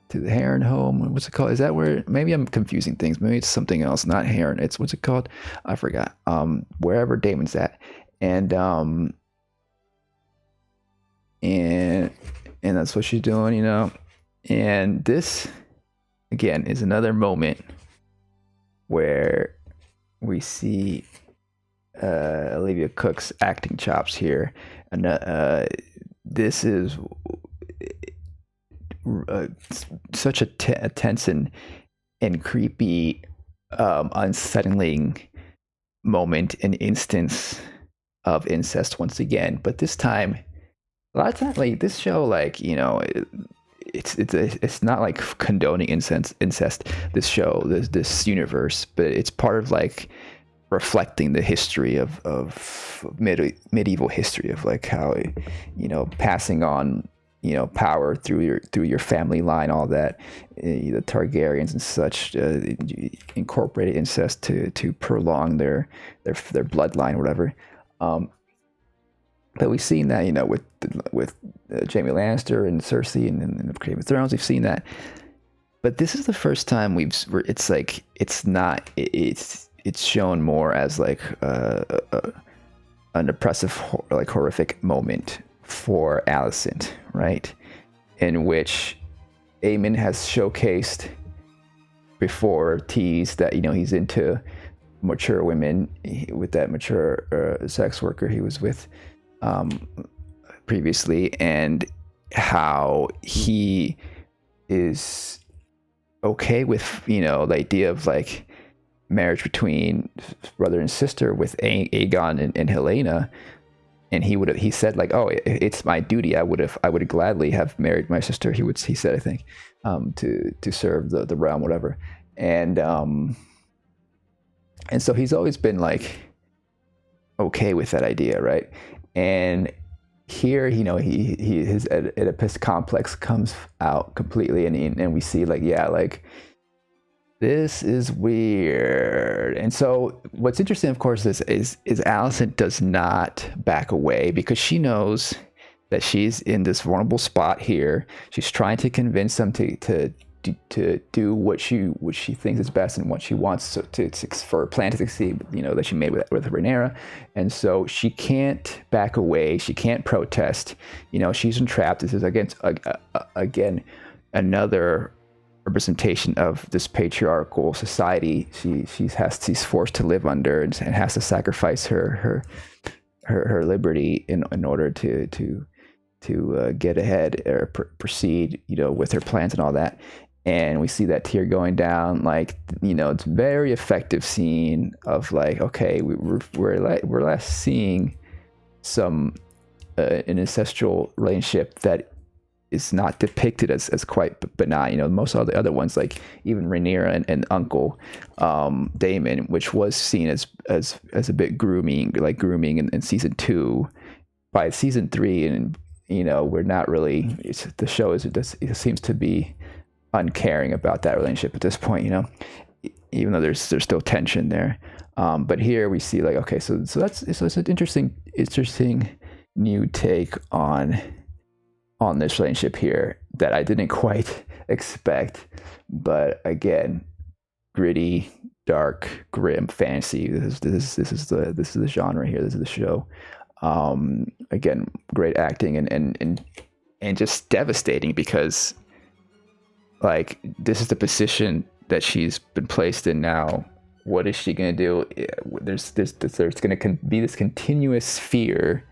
[SPEAKER 1] the Heron home. What's it called? Is that where? Maybe I'm confusing things. Maybe it's something else. Not Heron. It's, what's it called? I forgot. Wherever Damon's at, and and that's what she's doing, And this, again, is another moment where we see Olivia Cook's acting chops here, and this is such a tense and creepy, unsettling moment and instance of incest once again. But this time, a lot of times, like, this show, like, it's not like condoning incest. This show, this universe, but it's part of, like, reflecting the history of medieval history of, like, how, passing on, power through your family line, all that, the Targaryens and such, incorporated incest to prolong their bloodline, whatever. But we've seen that, with Jaime Lannister and Cersei and Game of Thrones. We've seen that, but this is the first time it's like, it's shown more as, like, an oppressive, like, horrific moment for Alicent, right? In which Aemon has showcased before, teased that, he's into mature women, with that mature sex worker he was with previously, and how he is okay with, the idea of, like, marriage between brother and sister with Aegon and Helena. And he said, like, oh, it's my duty. I would gladly have married my sister. He said, I think, to serve the realm, whatever. And so he's always been, like, okay with that idea, right? And here, his Oedipus complex comes out completely, and we see, like, yeah, like, this is weird. And so what's interesting, of course, is Alicent does not back away, because she knows that she's in this vulnerable spot here. She's trying to convince them to do what she thinks is best and what she wants for a plan to succeed, that she made with Rhaenyra. And so she can't back away. She can't protest. She's entrapped. This is again another representation of this patriarchal society she's forced to live under, and has to sacrifice her liberty in order to get ahead or proceed, with her plans and all that. And we see that tear going down, like, it's a very effective scene of, like, okay, we're less seeing some an ancestral relationship that is not depicted as quite benign. Most of the other ones, like even Rhaenyra and Uncle Daemon, which was seen as a bit grooming in season 2. By season 3, and we're not really. The show it seems to be uncaring about that relationship at this point. Even though there's still tension there. But here we see, like, okay, so it's an interesting new take on this relationship here that I didn't quite expect. But again, gritty, dark, grim fantasy. This is the genre here. This is the show. Again, great acting and just devastating, because, like, this is the position that she's been placed in now. What is she gonna do? There's gonna be this continuous fear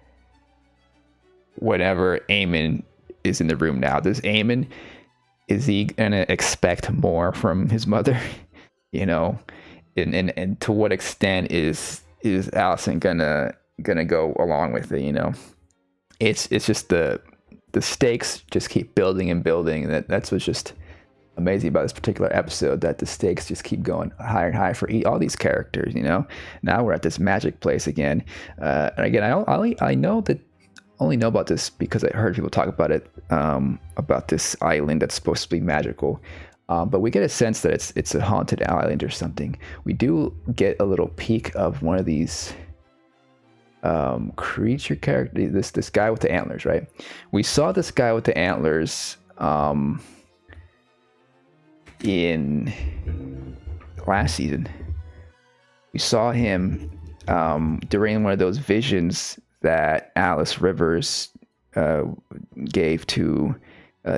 [SPEAKER 1] whenever Aemon is in the room now. Is he gonna expect more from his mother? And to what extent is Alicent gonna go along with it? It's just the stakes just keep building and building, and that's what's just amazing about this particular episode, that the stakes just keep going higher and higher for all these characters. Now we're at this magic place again, and again, I know that only know about this because I heard people talk about it, about this island that's supposed to be magical. But we get a sense that it's a haunted island or something. We do get a little peek of one of these creature character, this guy with the antlers, right? We saw this guy with the antlers in last season. We saw him during one of those visions that Alice Rivers gave to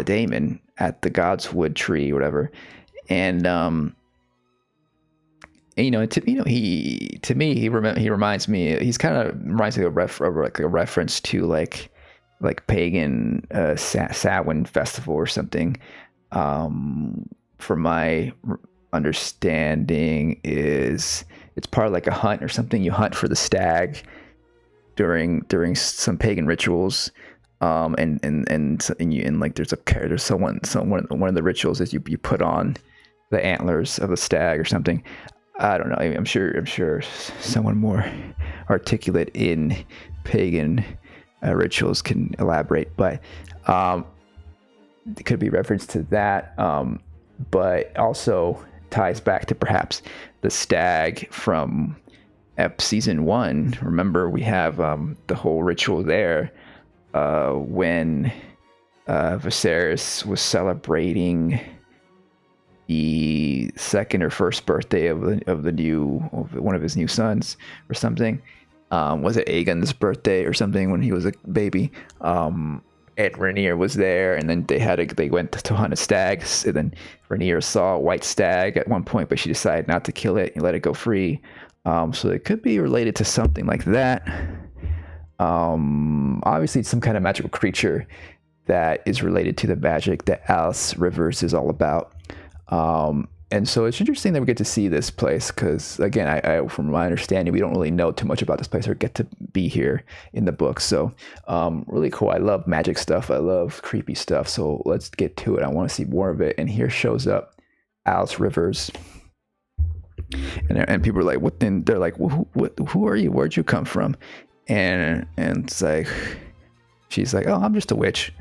[SPEAKER 1] Damon at the Godswood tree or whatever. And he reminds me, he's kind of reminds me of a reference to like pagan Samhain festival or something. From my understanding, it's part of like a hunt or something. You hunt for the stag during some pagan rituals. And like there's one of the rituals is you put on the antlers of a stag or something. I don't know. I'm sure someone more articulate in pagan rituals can elaborate, but it could be reference to that. But also ties back to perhaps the stag from season 1. Remember, we have the whole ritual there when Viserys was celebrating the second or first birthday of one of his new sons or something. Was it Aegon's birthday or something when he was a baby? And Rhaenyra was there, and then they went to hunt a stag, and then Rhaenyra saw a white stag at one point, but she decided not to kill it and let it go free. So it could be related to something like that. Obviously it's some kind of magical creature that is related to the magic that Alice Rivers is all about. And so it's interesting that we get to see this place because, again, I from my understanding, we don't really know too much about this place or get to be here in the book. So really cool. I love magic stuff. I love creepy stuff. So let's get to it. I want to see more of it. And here shows up Alice Rivers. And people are like, what then? They're like, who are you? Where'd you come from? And it's like, she's like, oh, I'm just a witch.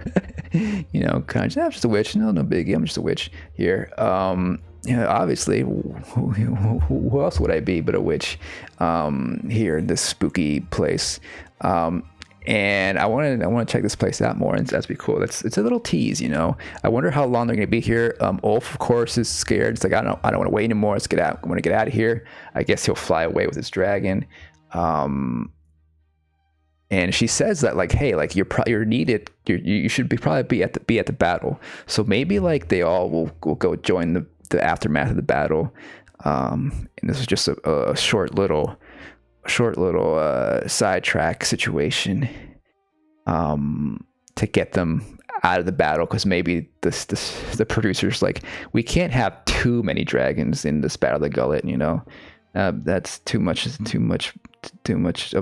[SPEAKER 1] Kind of, I'm just a witch. No biggie. I'm just a witch here. Obviously, who else would I be but a witch here in this spooky place? And I want to check this place out more, and that's be cool. It's a little tease, I wonder how long they're gonna be here. Ulf, of course, is scared. It's like, I don't want to wait anymore. Let's get out. I want to get out of here. I guess he'll fly away with his dragon. And she says that, like, hey, like you're needed. You should probably be at the battle. So maybe like they all will go join the aftermath of the battle. And this is just a short little sidetrack situation to get them out of the battle, because maybe the producers like, we can't have too many dragons in this Battle of the Gullet. That's too much of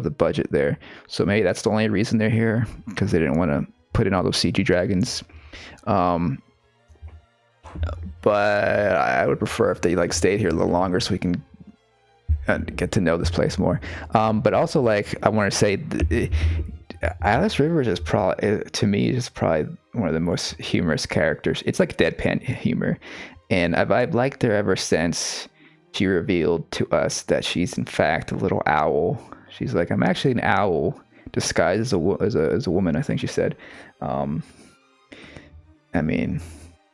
[SPEAKER 1] the budget there. So maybe that's the only reason they're here, because they didn't want to put in all those CG dragons. But I would prefer if they like stayed here a little longer so we can get to know this place more. But also, like, I want to say Alice Rivers is probably, to me, is probably one of the most humorous characters. It's like deadpan humor, and I've liked her ever since she revealed to us that she's in fact a little owl. She's like, I'm actually an owl disguised as a woman, I think she said. I mean,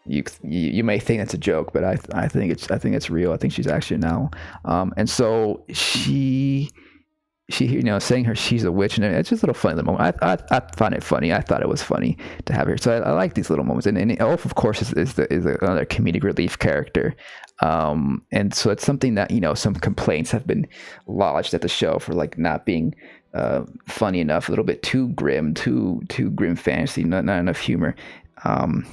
[SPEAKER 1] you may think that's a joke, but I think it's real. I think she's actually an owl. And so she saying she's a witch, and it's just a little funny little moment. I found it funny. I thought it was funny to have her. So I like these little moments. And Elf, of course, is another comedic relief character. And so it's something that, some complaints have been lodged at the show for like not being funny enough, a little bit too grim fantasy, not enough humor. And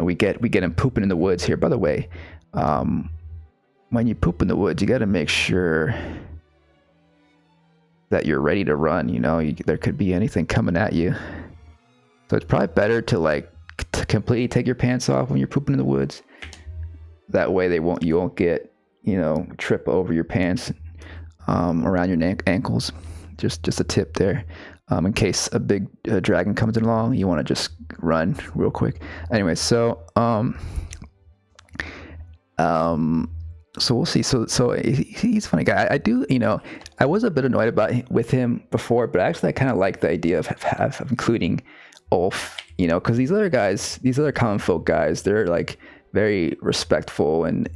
[SPEAKER 1] we get him pooping in the woods here. By the way, when you poop in the woods, you got to make sure that you're ready to run. There could be anything coming at you, so it's probably better to completely take your pants off when you're pooping in the woods. That way you won't get, trip over your pants around your ankles. Just a tip there. In case a big dragon comes along, you want to just run real quick. Anyway, so we'll see. So he's a funny guy. I do, I was a bit annoyed with him before, but actually I kind of like the idea of including Ulf, because these other common folk guys, they're like very respectful and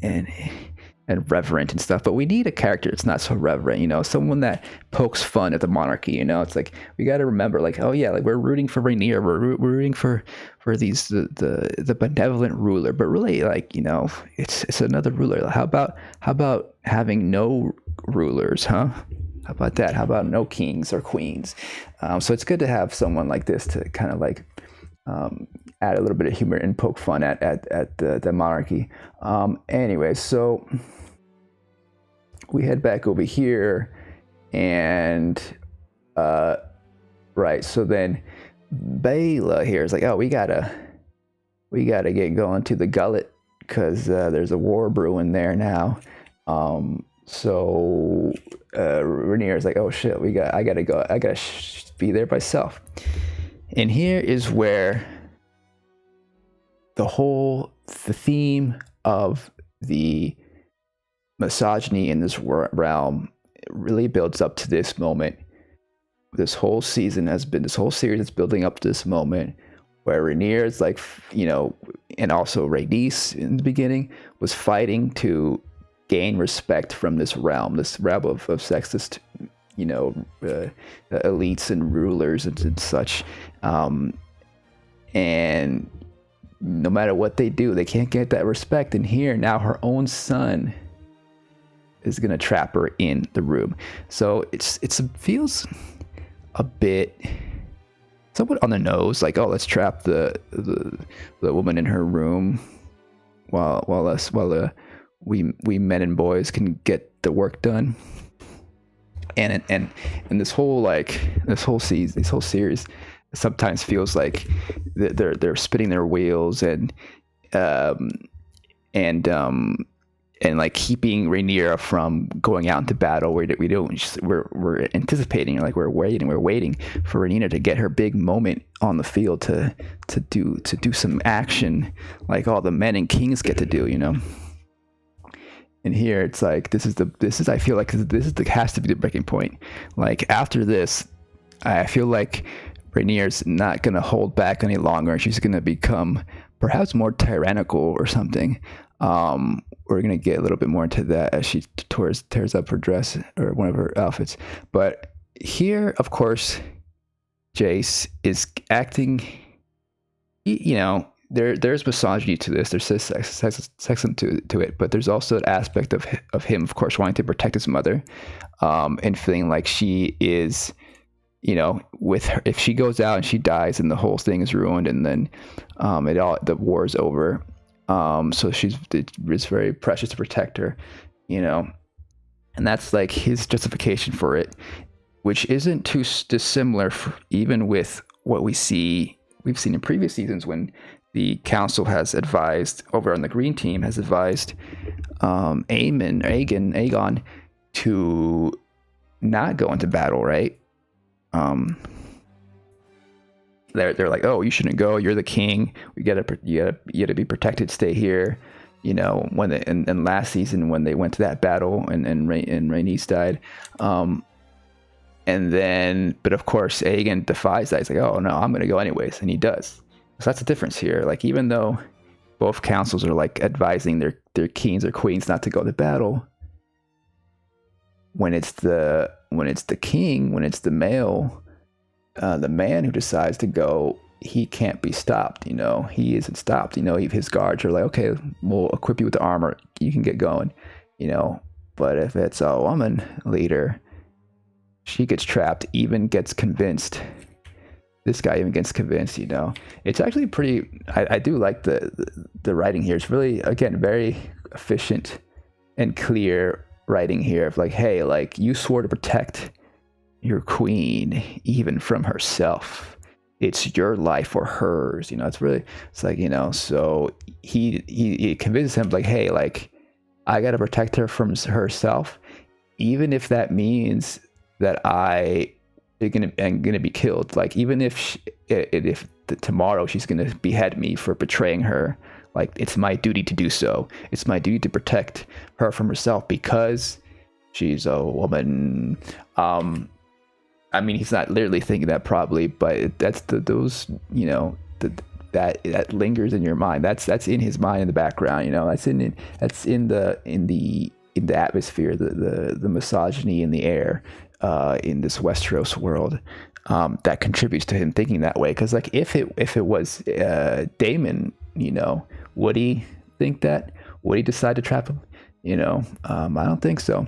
[SPEAKER 1] reverent and stuff, but we need a character that's not so reverent, someone that pokes fun at the monarchy. It's like we got to remember, like, oh yeah, like we're rooting for Rhaenyra, we're rooting for these the benevolent ruler, but really, like, it's another ruler. How about having no rulers, huh? How about that? How about no kings or queens? So it's good to have someone like this to kind of like add a little bit of humor and poke fun at the monarchy. Anyway, so we head back over here, and right. So then Bela here is like, oh, we gotta get going to the gullet because there's a war brewing there now. So Rhaenyra is like, oh shit, I gotta go. I gotta be there myself. And here is where the theme of the misogyny in this realm really builds up to this moment. This whole series is building up to this moment where Rhaenyra is like, and also Rhaenys in the beginning was fighting to gain respect from this realm of sexist, elites and rulers and such. And no matter what they do, they can't get that respect. And here now her own son is gonna trap her in the room. So it feels a bit somewhat on the nose, like, oh, let's trap the woman in her room while we men and boys can get the work done. And this whole series sometimes feels like they're spinning their wheels and like keeping Rhaenyra from going out into battle. We're anticipating, like we're waiting for Rhaenyra to get her big moment on the field to do some action like all the men and kings get to do, And here it's like I feel like this has to be the breaking point. Like after this, I feel like Rhaenyra's not going to hold back any longer, and she's going to become perhaps more tyrannical or something. We're going to get a little bit more into that as she tears up her dress or one of her outfits. But here, of course, Jace is acting, there's misogyny to this. There's sexism to it, but there's also an aspect of him, of course, wanting to protect his mother, and feeling like she is, with her, if she goes out and she dies, and the whole thing is ruined, and then the war is over. So it's very precious to protect her, and that's like his justification for it, which isn't too dissimilar even with what we've seen in previous seasons when the council has advised, over on the green team, has advised Aegon to not go into battle, right? They're like, oh, you shouldn't go. You're the king. You gotta be protected. Stay here. When and last season when they went to that battle and Rhaenys died, and then, but of course Aegon defies that. He's like, oh no, I'm gonna go anyways, and he does. So that's the difference here. Like, even though both councils are like advising their kings or queens not to go to battle, when it's the king, when it's the male, the man who decides to go, he can't be stopped. He isn't stopped. His guards are like, okay, we'll equip you with the armor, you can get going. But if it's a woman leader, she gets trapped, even gets convinced. This guy even gets convinced. It's actually pretty. I do like the writing here. It's really, again, very efficient and clear writing here of like, hey, like, you swore to protect your queen even from herself. it's your life or hers. It's like, so he convinces him like, hey, like, I got to protect her from herself, even if that means that I am gonna be killed. Like, even if tomorrow she's gonna behead me for betraying her, like, it's my duty to do so. It's my duty to protect her from herself because she's a woman. I mean, he's not literally thinking that probably, but that's that lingers in your mind. That's in his mind in the background. That's in the atmosphere, the misogyny in the air, in this Westeros world, that contributes to him thinking that way. Because like, if it was Daemon, would he think that? Would he decide to trap him? I don't think so.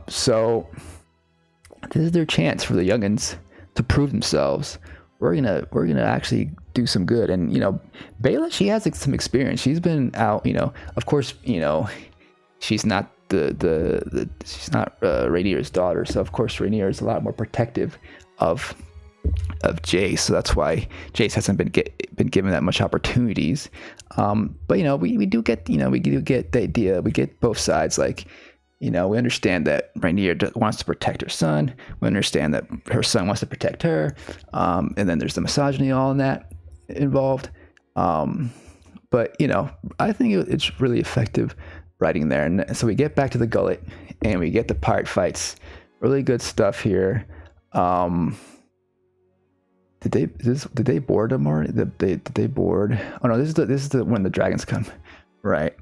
[SPEAKER 1] So this is their chance for the youngins to prove themselves. We're gonna actually do some good. And Bayla, she has some experience. She's been out. Of course, she's not she's not Rhaenyra's daughter, so of course Rhaenyra is a lot more protective of Jace, so that's why Jace hasn't been given that much opportunities. But we do get the idea. We get both sides. Like, we understand that Rhaenyra wants to protect her son. We understand that her son wants to protect her. And then there's the misogyny all in that involved. But I think it's really effective writing there. And so we get back to the gullet and we get the pirate fights. Really good stuff here. Did they board them, or did they board? Oh no, this is the when the dragons come, right?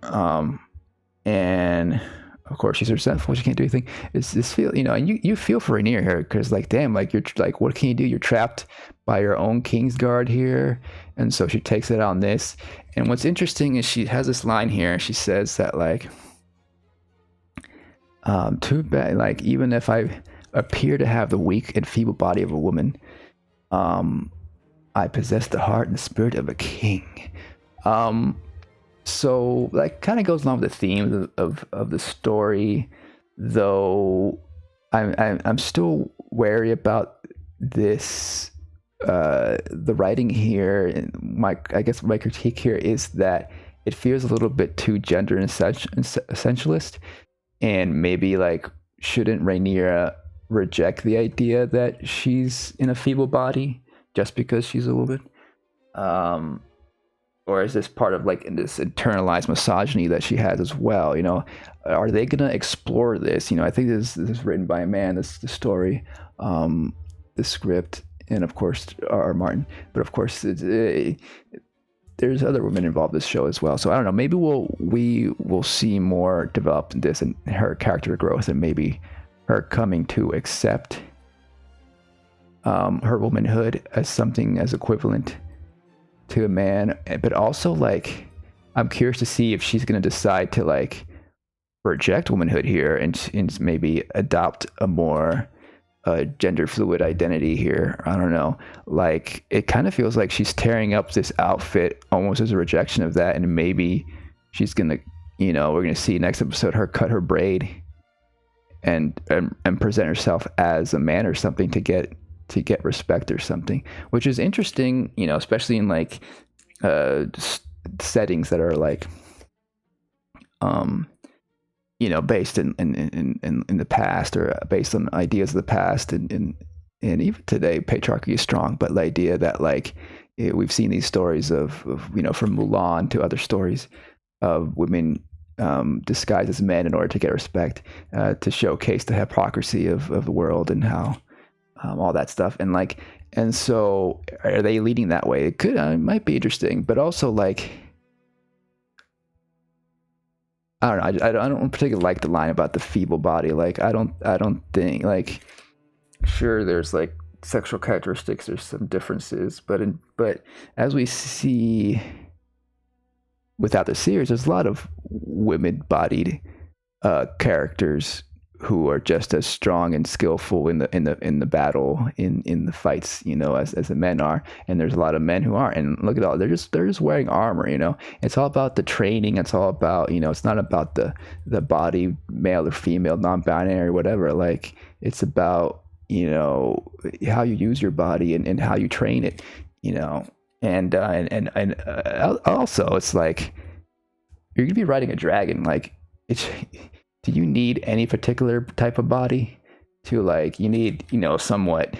[SPEAKER 1] And of course she's resentful. She can't do anything. It's this feel, and you feel for Rhaenyra here, because like, damn, like, you're like, what can you do? You're trapped by your own Kingsguard here, and so she takes it on this. And what's interesting is she has this line here. She says that like, too bad, like, even if I appear to have the weak and feeble body of a woman, I possess the heart and the spirit of a king. So that kind of goes along with the theme of the story, though I'm still wary about this, the writing here. I guess my critique here is that it feels a little bit too gender essentialist, and maybe like, shouldn't Rhaenyra reject the idea that she's in a feeble body just because she's a woman? Or is this part of like in this internalized misogyny that she has as well? Are they gonna explore this? I think this is written by a man, the story, the script, and of course R. Martin, but of course there's other women involved in this show as well. So I don't know, maybe we will see more developed in this, and her character growth, and maybe her coming to accept her womanhood as something as equivalent to a man. But also, like, I'm curious to see if she's going to decide to like reject womanhood here and maybe adopt a more gender fluid identity here. I don't know. Like, it kind of feels like she's tearing up this outfit almost as a rejection of that, and maybe she's gonna, we're gonna see next episode her cut her braid and present herself as a man or something to get respect or something, which is interesting, especially in like settings that are like based in the past, or based on ideas of the past, and even today patriarchy is strong, but the idea that like, we've seen these stories of from Mulan to other stories of women disguised as men in order to get respect, to showcase the hypocrisy of the world and how all that stuff. And so are they leading that way? It might be interesting, but also like, I don't know. I don't particularly like the line about the feeble body. Like, I don't think, like, sure, there's like sexual characteristics, there's some differences, but as we see without the series, there's a lot of women-bodied characters who are just as strong and skillful in the battle, in the fights, as the men are. And there's a lot of men who aren't. And look at all, they're just wearing armor. It's all about the training. It's all about, it's not about the body, male or female, non-binary, whatever. Like, it's about how you use your body and how you train it. And also it's like you're gonna be riding a dragon. Like, it's do you need any particular type of body to, like, you need, somewhat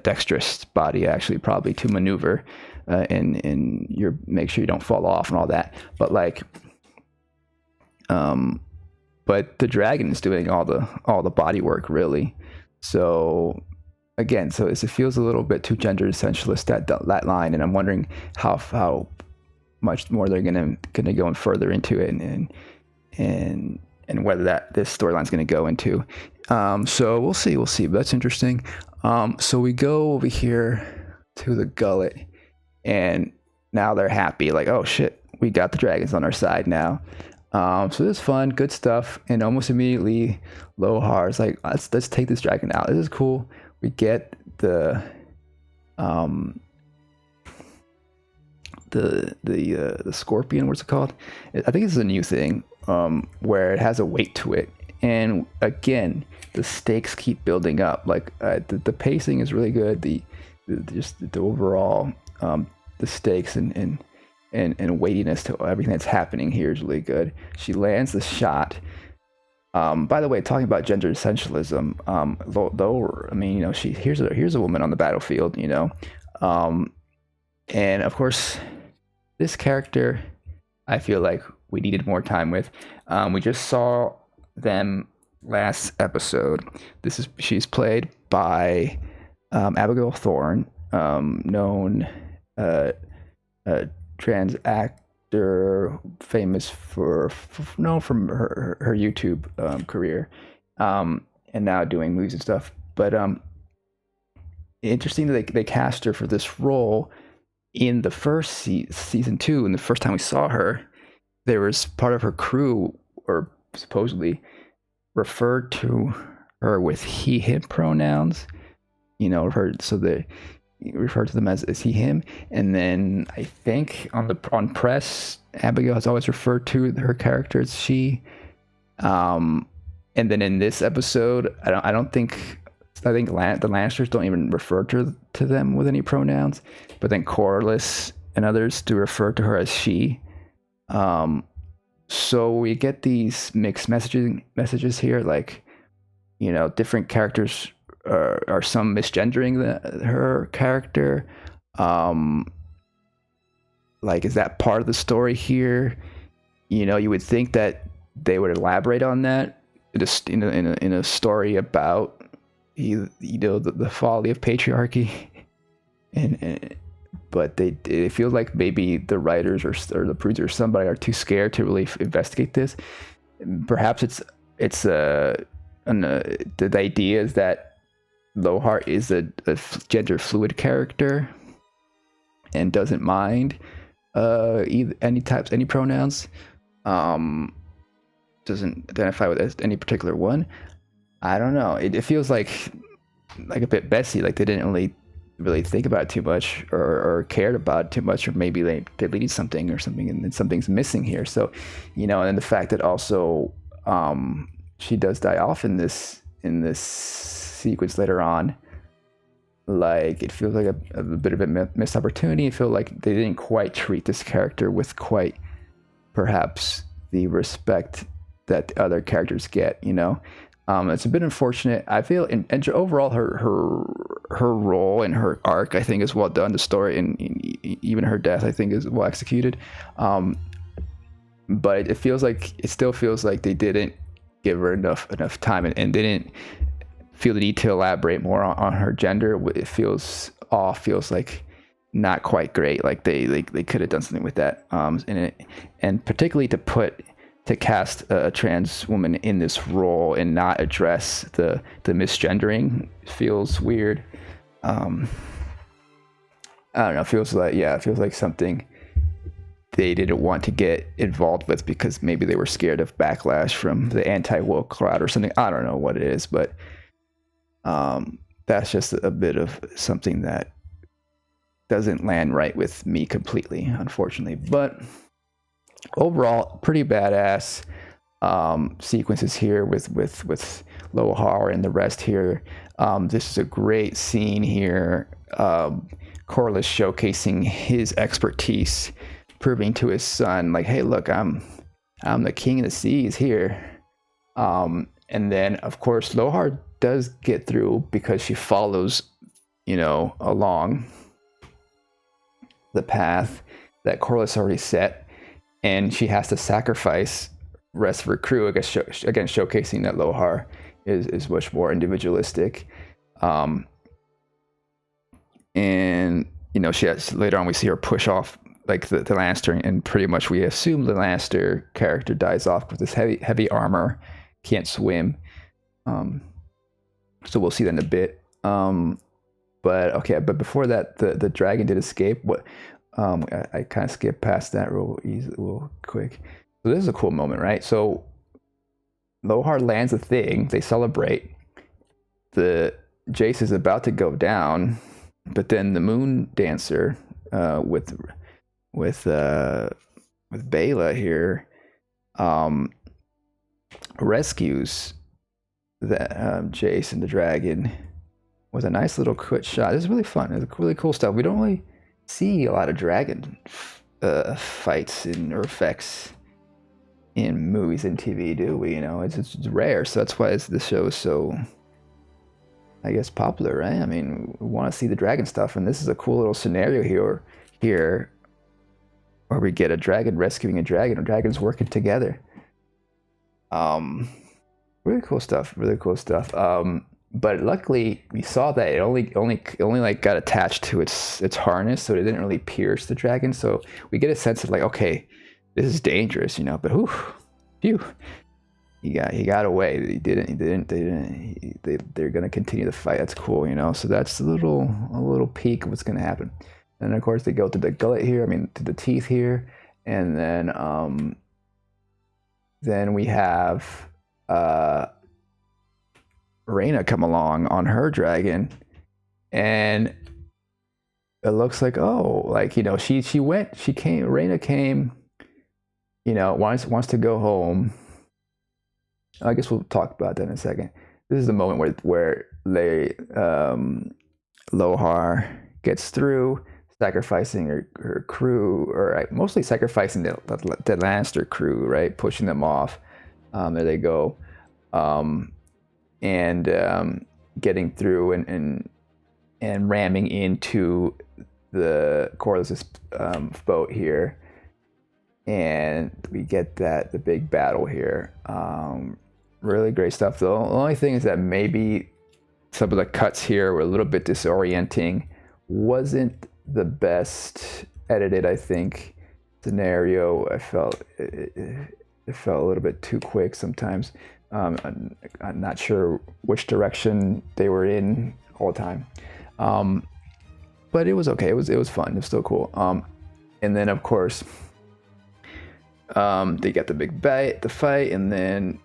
[SPEAKER 1] dexterous body actually probably to maneuver, and your make sure you don't fall off and all that. But like, but the dragon is doing all the body work really. So again, so it feels a little bit too gender essentialist, that line, and I'm wondering how much more they're gonna go in further into it, and whether this storyline's gonna go into. So we'll see. But that's interesting. So we go over here to the gullet, and now they're happy. Like, oh shit, we got the dragons on our side now. So this is fun, good stuff, and almost immediately Lohar's like, let's take this dragon out. This is cool. We get the scorpion. What's it called? I think it's a new thing, where it has a weight to it, and again, the stakes keep building up. Like, the pacing is really good. The overall the stakes and weightiness to everything that's happening here is really good. She lands the shot. By the way, talking about gender essentialism, though, I mean, here's a woman on the battlefield, and of course, this character, I feel like we needed more time with. We just saw them last episode. She's played by Abigail Thorne, known trans actor, famous known from her YouTube career, and now doing movies and stuff. But interesting that they cast her for this role in the first season 2, and the first time we saw her, there was part of her crew, or supposedly referred to her with he/him pronouns. So they refer to them as he, him, and then I think on press, Abigail has always referred to her character as she. And then in this episode, I think the Lannisters don't even refer to them with any pronouns, but then Corlys and others do refer to her as she. So we get these mixed messages here, like, different characters are some misgendering her character. Like, is that part of the story here? You would think that they would elaborate on that just in a story about the folly of patriarchy, but it feels like maybe the writers or the producers or somebody are too scared to really investigate this. Perhaps the idea is that Lohar is a gender fluid character and doesn't mind any pronouns. Doesn't identify with any particular one. I don't know. It feels like a bit Bessie, like they didn't really think about it too much, or cared about it too much, or maybe they deleted something or something, and then something's missing here. So, and then the fact that also she does die off in this sequence later on, like, it feels like a bit of a missed opportunity. I feel like they didn't quite treat this character with quite perhaps the respect that the other characters get. It's a bit unfortunate. I feel, and overall, her role and her arc, I think, is well done. The story and even her death, I think, is well executed. But it still feels like they didn't give her enough time, and didn't feel the need to elaborate more on her gender. It feels like not quite great. Like they could have done something with that. And particularly to cast a trans woman in this role and not address the misgendering feels weird. I don't know. It feels like something they didn't want to get involved with because maybe they were scared of backlash from the anti-woke crowd or something. I don't know what it is, but that's just a bit of something that doesn't land right with me completely, unfortunately. But overall, pretty badass. sequences here with Lohar and the rest here. This is a great scene here. Corlys showcasing his expertise, proving to his son, like, hey, look, I'm the king of the seas here. And then, of course, Lohar does get through because she follows, along the path that Corlys already set, and she has to sacrifice rest of her crew. I guess again, showcasing that Lohar is much more individualistic. And she has, later on we see her push off like the Lannister, and pretty much we assume the Lannister character dies off with this heavy armor, can't swim. So we'll see that in a bit. But before that, the dragon did escape. I kind of skipped past that real quick. So this is a cool moment, right? So Lohar lands a thing. They celebrate. The Jace is about to go down, but then the Moon Dancer with Bela here rescues that Jace and the dragon with a nice little quick shot. This is really fun. It's really cool stuff. We don't really see a lot of dragon fights or effects in movies and TV, do we? It's rare, so that's why this show is so, I guess, popular, right? I mean, we want to see the dragon stuff, and this is a cool little scenario here where we get a dragon rescuing a dragon, or dragons working together. Really cool stuff. But luckily we saw that it only like got attached to its harness, so it didn't really pierce the dragon. So we get a sense of like, okay, this is dangerous, but phew, he got away. They're gonna continue the fight. That's cool, So that's a little peek of what's gonna happen. And of course they go to the gullet here. I mean, to the teeth here, and then we have Rhaena come along on her dragon, and it looks like, Rhaena came, wants to go home. I guess we'll talk about that in a second. This is the moment where Lohar gets through, sacrificing her crew, or mostly sacrificing the Lannister crew, right? Pushing them off. There they go. And getting through and ramming into the Corlys' boat here. And we get the big battle here. Really great stuff. The only thing is that maybe some of the cuts here were a little bit disorienting. Wasn't the best edited, I think, scenario. I felt it felt a little bit too quick sometimes. I'm not sure which direction they were in all the time, but it was okay. It was fun. It was still cool. And then of course they got the fight, and then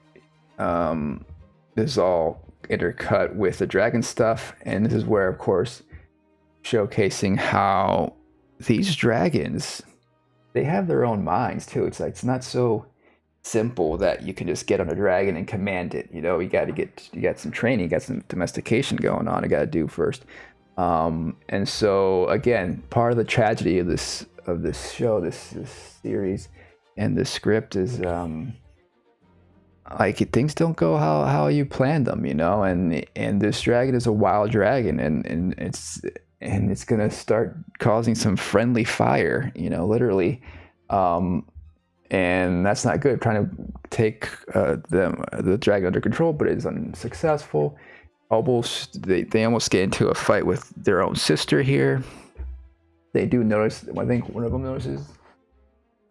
[SPEAKER 1] this is all intercut with the dragon stuff, and this is where, of course, showcasing how these dragons, they have their own minds too. It's like, it's not so simple that you can just get on a dragon and command it. You got some training, you got some domestication going on, you got to do first. And so again, part of the tragedy of this show, this series, and this script is like, things don't go how you planned them, and this dragon is a wild dragon, and it's gonna start causing some friendly fire, literally. And that's not good. Trying to take the dragon under control, but it is unsuccessful. They almost get into a fight with their own sister here. They do notice. I think one of them notices.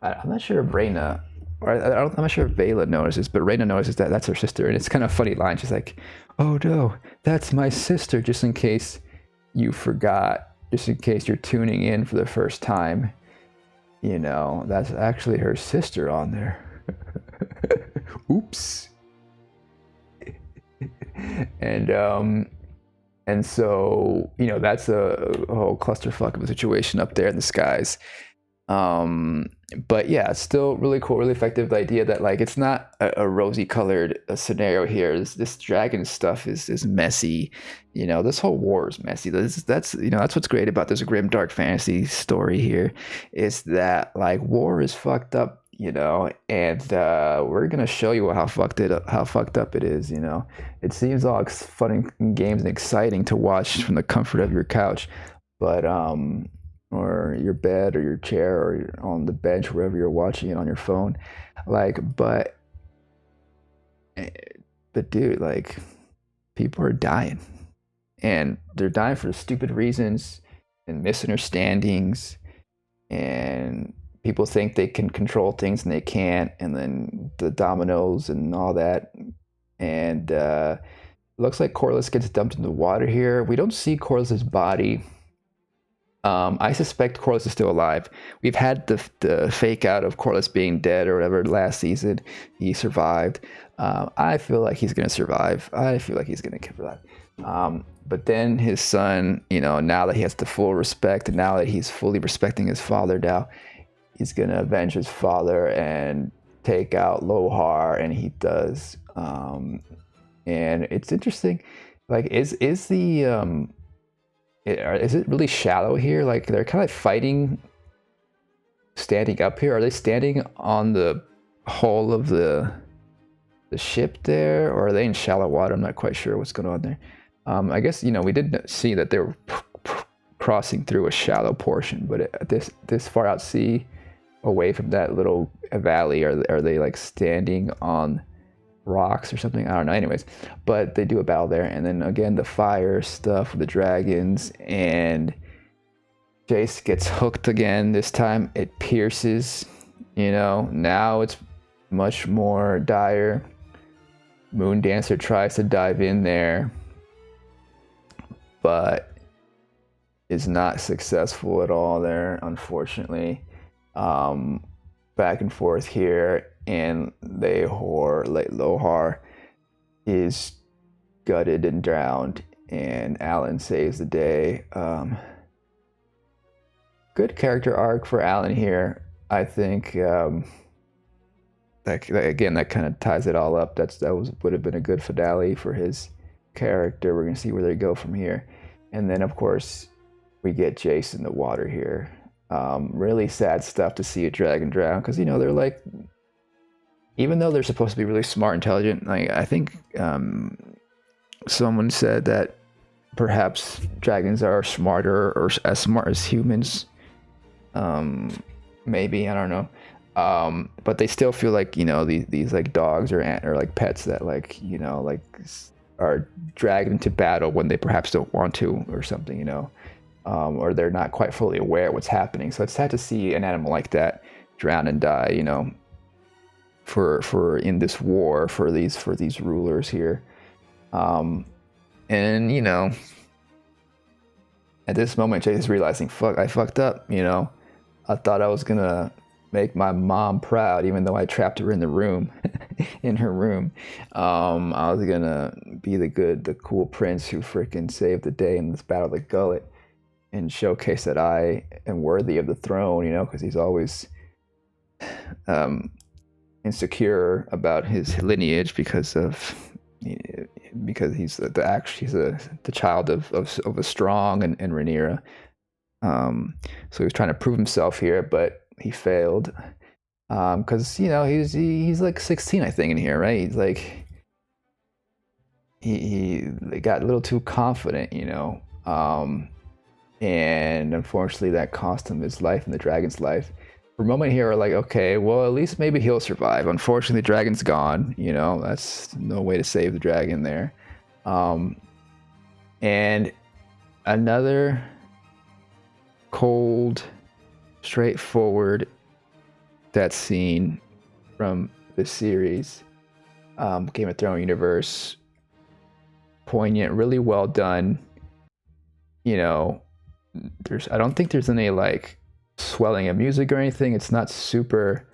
[SPEAKER 1] I'm not sure if Rhaena, or I'm not sure if Bela notices, but Rhaena notices that that's her sister, and it's kind of a funny line. She's like, "Oh no, that's my sister." Just in case you forgot, just in case you're tuning in for the first time. That's actually her sister on there. Oops. And so, that's a whole clusterfuck of a situation up there in the skies. Um, but yeah, it's still really cool, really effective. The idea that like it's not a rosy colored scenario here. This dragon stuff is messy. You know, this whole war is messy. That's you know that's what's great about this grim dark fantasy story here, is that like war is fucked up. You know, and we're gonna show you how fucked up it is. You know, it seems all fun and games and exciting to watch from the comfort of your couch, but or your bed or your chair or on the bench, wherever you're watching it on your phone. Like, eh, but dude, like, people are dying, and they're dying for stupid reasons and misunderstandings, and people think they can control things and they can't, and then the dominoes and all that. And looks like Corliss gets dumped in the water here. We don't see Corliss's body. I suspect Corliss is still alive. We've had the fake out of Corliss being dead or whatever last season. He survived. I feel like he's going to survive. I feel like he's going to survive. But then his son, you know, now that he has the full respect, and now that he's fully respecting his father now, he's going to avenge his father and take out Lohar, and he does. And it's interesting. Like, is it really shallow here? Like they're kind of fighting standing up here. Are they standing on the hull of the ship there, or are they in shallow water? I'm not quite sure what's going on there. I guess, you know, we did see that they were crossing through a shallow portion, but this far out sea, away from that little valley, are they like standing on rocks or something? I don't know. Anyways, but they do a battle there, and then again the fire stuff with the dragons, and Jace gets hooked again. This time it pierces. You know, now it's much more dire. Moondancer tries to dive in there, but is not successful at all there, unfortunately. Back and forth here, and Lohar is gutted and drowned, and Alan saves the day. Good character arc for Alan here, I think. That again, that kind of ties it all up. Would have been a good finale for his character. We're gonna see where they go from here, and then of course we get Jace in the water here. Really sad stuff to see a dragon drown, because you know they're like, even though they're supposed to be really smart, intelligent, like I think someone said that perhaps dragons are smarter or as smart as humans. Maybe, I don't know. But they still feel like, you know, these like dogs or like pets that like, you know, like are dragged into battle when they perhaps don't want to or something, you know. Or they're not quite fully aware of what's happening. So it's sad to see an animal like that drown and die, you know, for in this war for these rulers here. And you know, at this moment, Jay is realizing, fuck, I fucked up, you know. I thought I was gonna make my mom proud, even though I trapped her in the room, in her room. I was gonna be the cool prince who freaking saved the day in this battle of the gullet, and showcase that I am worthy of the throne, you know, because he's always insecure about his lineage because he's the child of a strong and Rhaenyra. So he's trying to prove himself here, but he failed. Because you know he's like 16, I think, in here, right? He's like he got a little too confident, you know. And unfortunately that cost him his life and the dragon's life. For a moment here, we're like, okay, well, at least maybe he'll survive. Unfortunately, the dragon's gone, you know. That's no way to save the dragon there. And another cold, straightforward that scene from the series, Game of Thrones universe. Poignant, really well done. You know, I don't think there's any like swelling of music or anything. It's not super,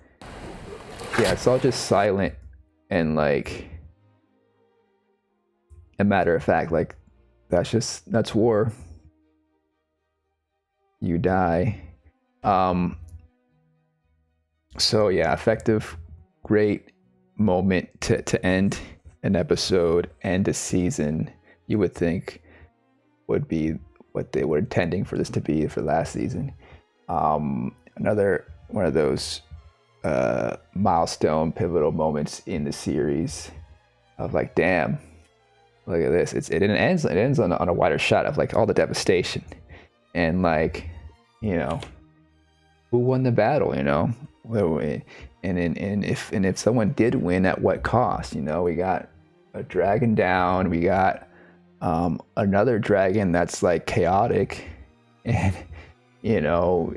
[SPEAKER 1] yeah, it's all just silent and like a matter of fact, like that's war. You die. So yeah, effective, great moment to end an episode, end a season. You would think would be what they were intending for this to be for last season. Another one of those milestone, pivotal moments in the series of like, damn, look at this. It ends on a wider shot of like all the devastation and like, you know, who won the battle, you know, and if someone did win, at what cost? You know, we got a dragon down, we got another dragon that's like chaotic, and you know,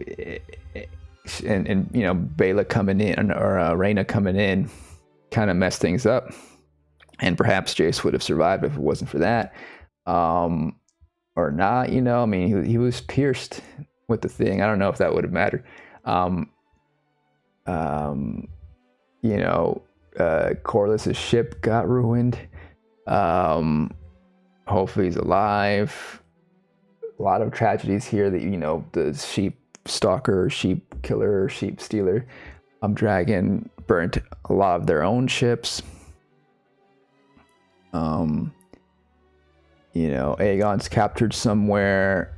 [SPEAKER 1] and you know, Bela coming in or Reyna coming in kind of messed things up, and perhaps Jace would have survived if it wasn't for that, or not. You know, I mean, he was pierced with the thing. I don't know if that would have mattered. You know, Corliss's ship got ruined. Hopefully he's alive. A lot of tragedies here that, you know, the sheep stalker, sheep killer, sheep stealer, dragon burnt a lot of their own ships. You know, Aegon's captured somewhere.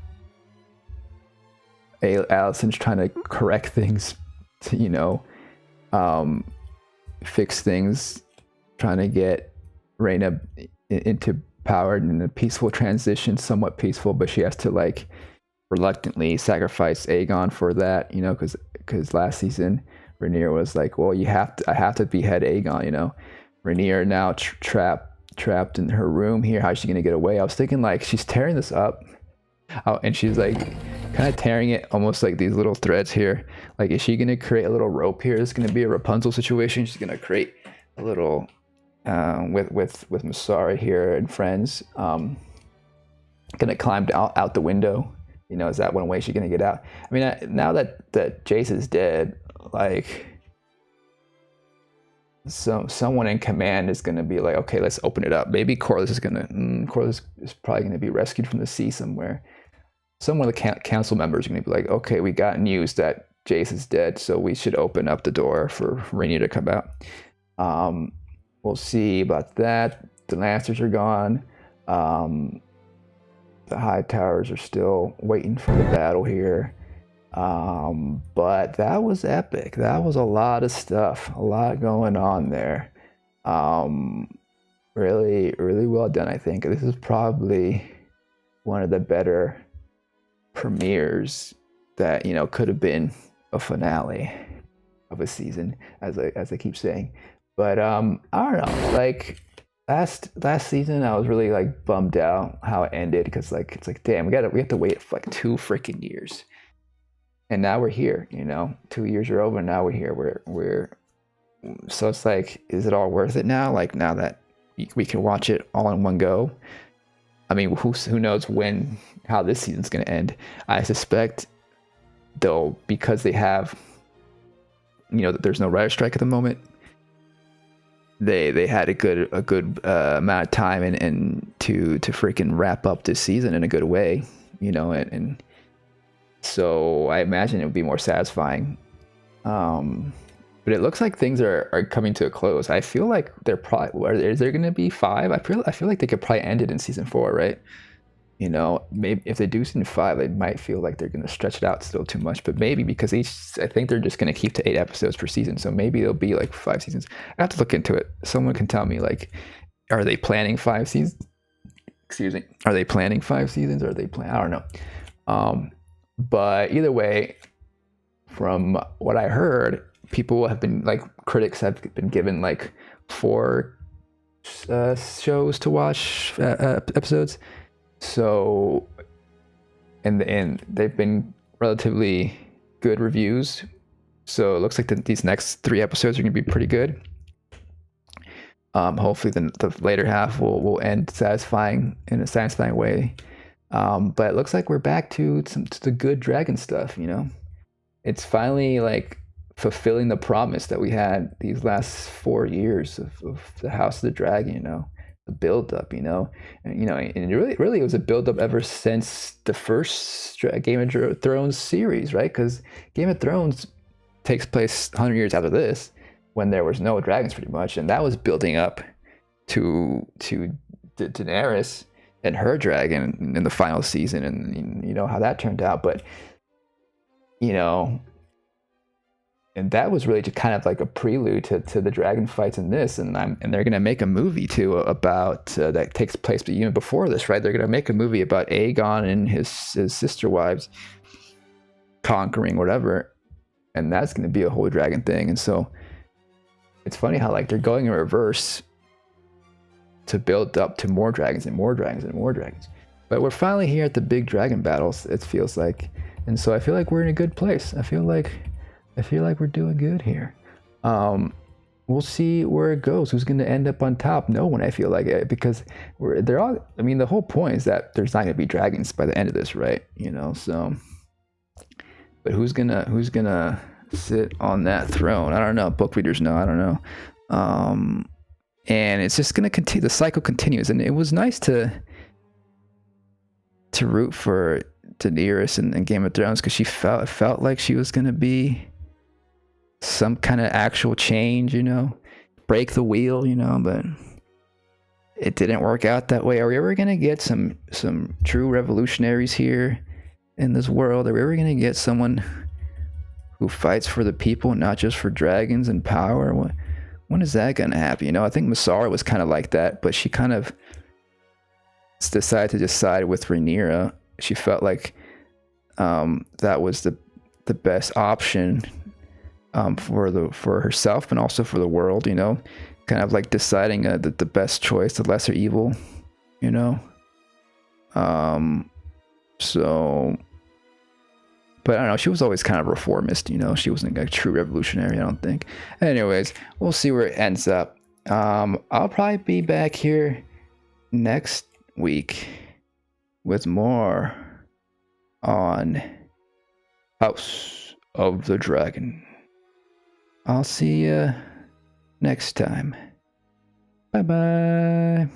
[SPEAKER 1] Alicent's trying to correct things to, you know, fix things, trying to get Reyna into power in a peaceful transition, somewhat peaceful, but she has to like reluctantly sacrifice Aegon for that, you know, because last season Rhaenyra was like, well, I have to behead Aegon, you know. Rhaenyra now trapped in her room here. How's she gonna get away? I was thinking like she's tearing this up, and she's like kind of tearing it almost like these little threads here. Like, is she gonna create a little rope here? It's gonna be a Rapunzel situation. She's gonna create a little with Masara here and friends. Gonna climb out the window. You know, is that one way she's gonna get out? I mean, now that Jace is dead, like, so someone in command is gonna be like, okay, let's open it up. Maybe Corlys is probably gonna be rescued from the sea somewhere. Someone of the council members are gonna be like, okay, we got news that Jace is dead, so we should open up the door for Rhaenyra to come out. We'll see about that. The Lancers are gone. The High Towers are still waiting for the battle here. But that was epic. That was a lot of stuff, a lot going on there. Really, really well done, I think. This is probably one of the better premieres that, you know, could have been a finale of a season, as I keep saying. But I don't know, like last season I was really like bummed out how it ended, because like it's like, damn, we have to wait for like 2 freaking years. And now we're here, you know, 2 years are over, and now we're here. So it's like, is it all worth it now? Like, now that we can watch it all in one go. I mean, who knows how this season's gonna end. I suspect though, because they have, you know, there's no writer strike at the moment. They had a good amount of time and to freaking wrap up this season in a good way, you know, and so I imagine it would be more satisfying. But it looks like things are coming to a close. I feel like is there going to be 5? I feel like they could probably end it in season 4, right? You know, maybe if they do season 5, they might feel like they're going to stretch it out still too much. But maybe because I think they're just going to keep to 8 episodes per season. So maybe it'll be like 5 seasons. I have to look into it. Someone can tell me, like, are they planning 5 seasons? Excuse me. Are they planning 5 seasons? Or are they I don't know. But either way, from what I heard, people have been like, critics have been given like 4 shows to watch, episodes. So, and they've been relatively good reviews. So it looks like these next 3 episodes are going to be pretty good. Hopefully the later half will end in a satisfying way. But it looks like we're back to the good dragon stuff, you know? It's finally like fulfilling the promise that we had these last 4 years of the House of the Dragon, you know? The build up, you know? And, you know, and really it was a build up ever since the first Game of Thrones series, right? Because Game of Thrones takes place 100 years after this, when there was no dragons pretty much, and that was building up to Daenerys and her dragon in the final season, and you know how that turned out. But you know, and that was really just kind of like a prelude to the dragon fights in this, and they're gonna make a movie too about that takes place even before this, right? They're gonna make a movie about Aegon and his sister wives conquering whatever, and that's gonna be a whole dragon thing. And so it's funny how like they're going in reverse to build up to more dragons and more dragons and more dragons. But we're finally here at the big dragon battles, it feels like, and so I feel like we're in a good place. I feel like we're doing good here. We'll see where it goes. Who's going to end up on top? No one, I feel like, because they're all. I mean, the whole point is that there's not going to be dragons by the end of this, right? You know, so. But who's gonna sit on that throne? I don't know. Book readers know. I don't know. And it's just gonna continue. The cycle continues, and it was nice to root for Daenerys in Game of Thrones because it felt like she was gonna be some kind of actual change, you know, break the wheel, you know, but it didn't work out that way. Are we ever gonna get some true revolutionaries here in this world? Are we ever gonna get someone who fights for the people, not just for dragons and power? When is that gonna happen? You know, I think Masara was kind of like that, but she kind of decided to just side with Rhaenyra. She felt like that was the best option for herself and also for the world, you know, kind of like deciding the best choice, the lesser evil, you know. So, but I don't know, she was always kind of reformist, you know, she wasn't a true revolutionary, I don't think. Anyways, we'll see where it ends up. I'll probably be back here next week with more on House of the Dragon. I'll see you next time. Bye bye.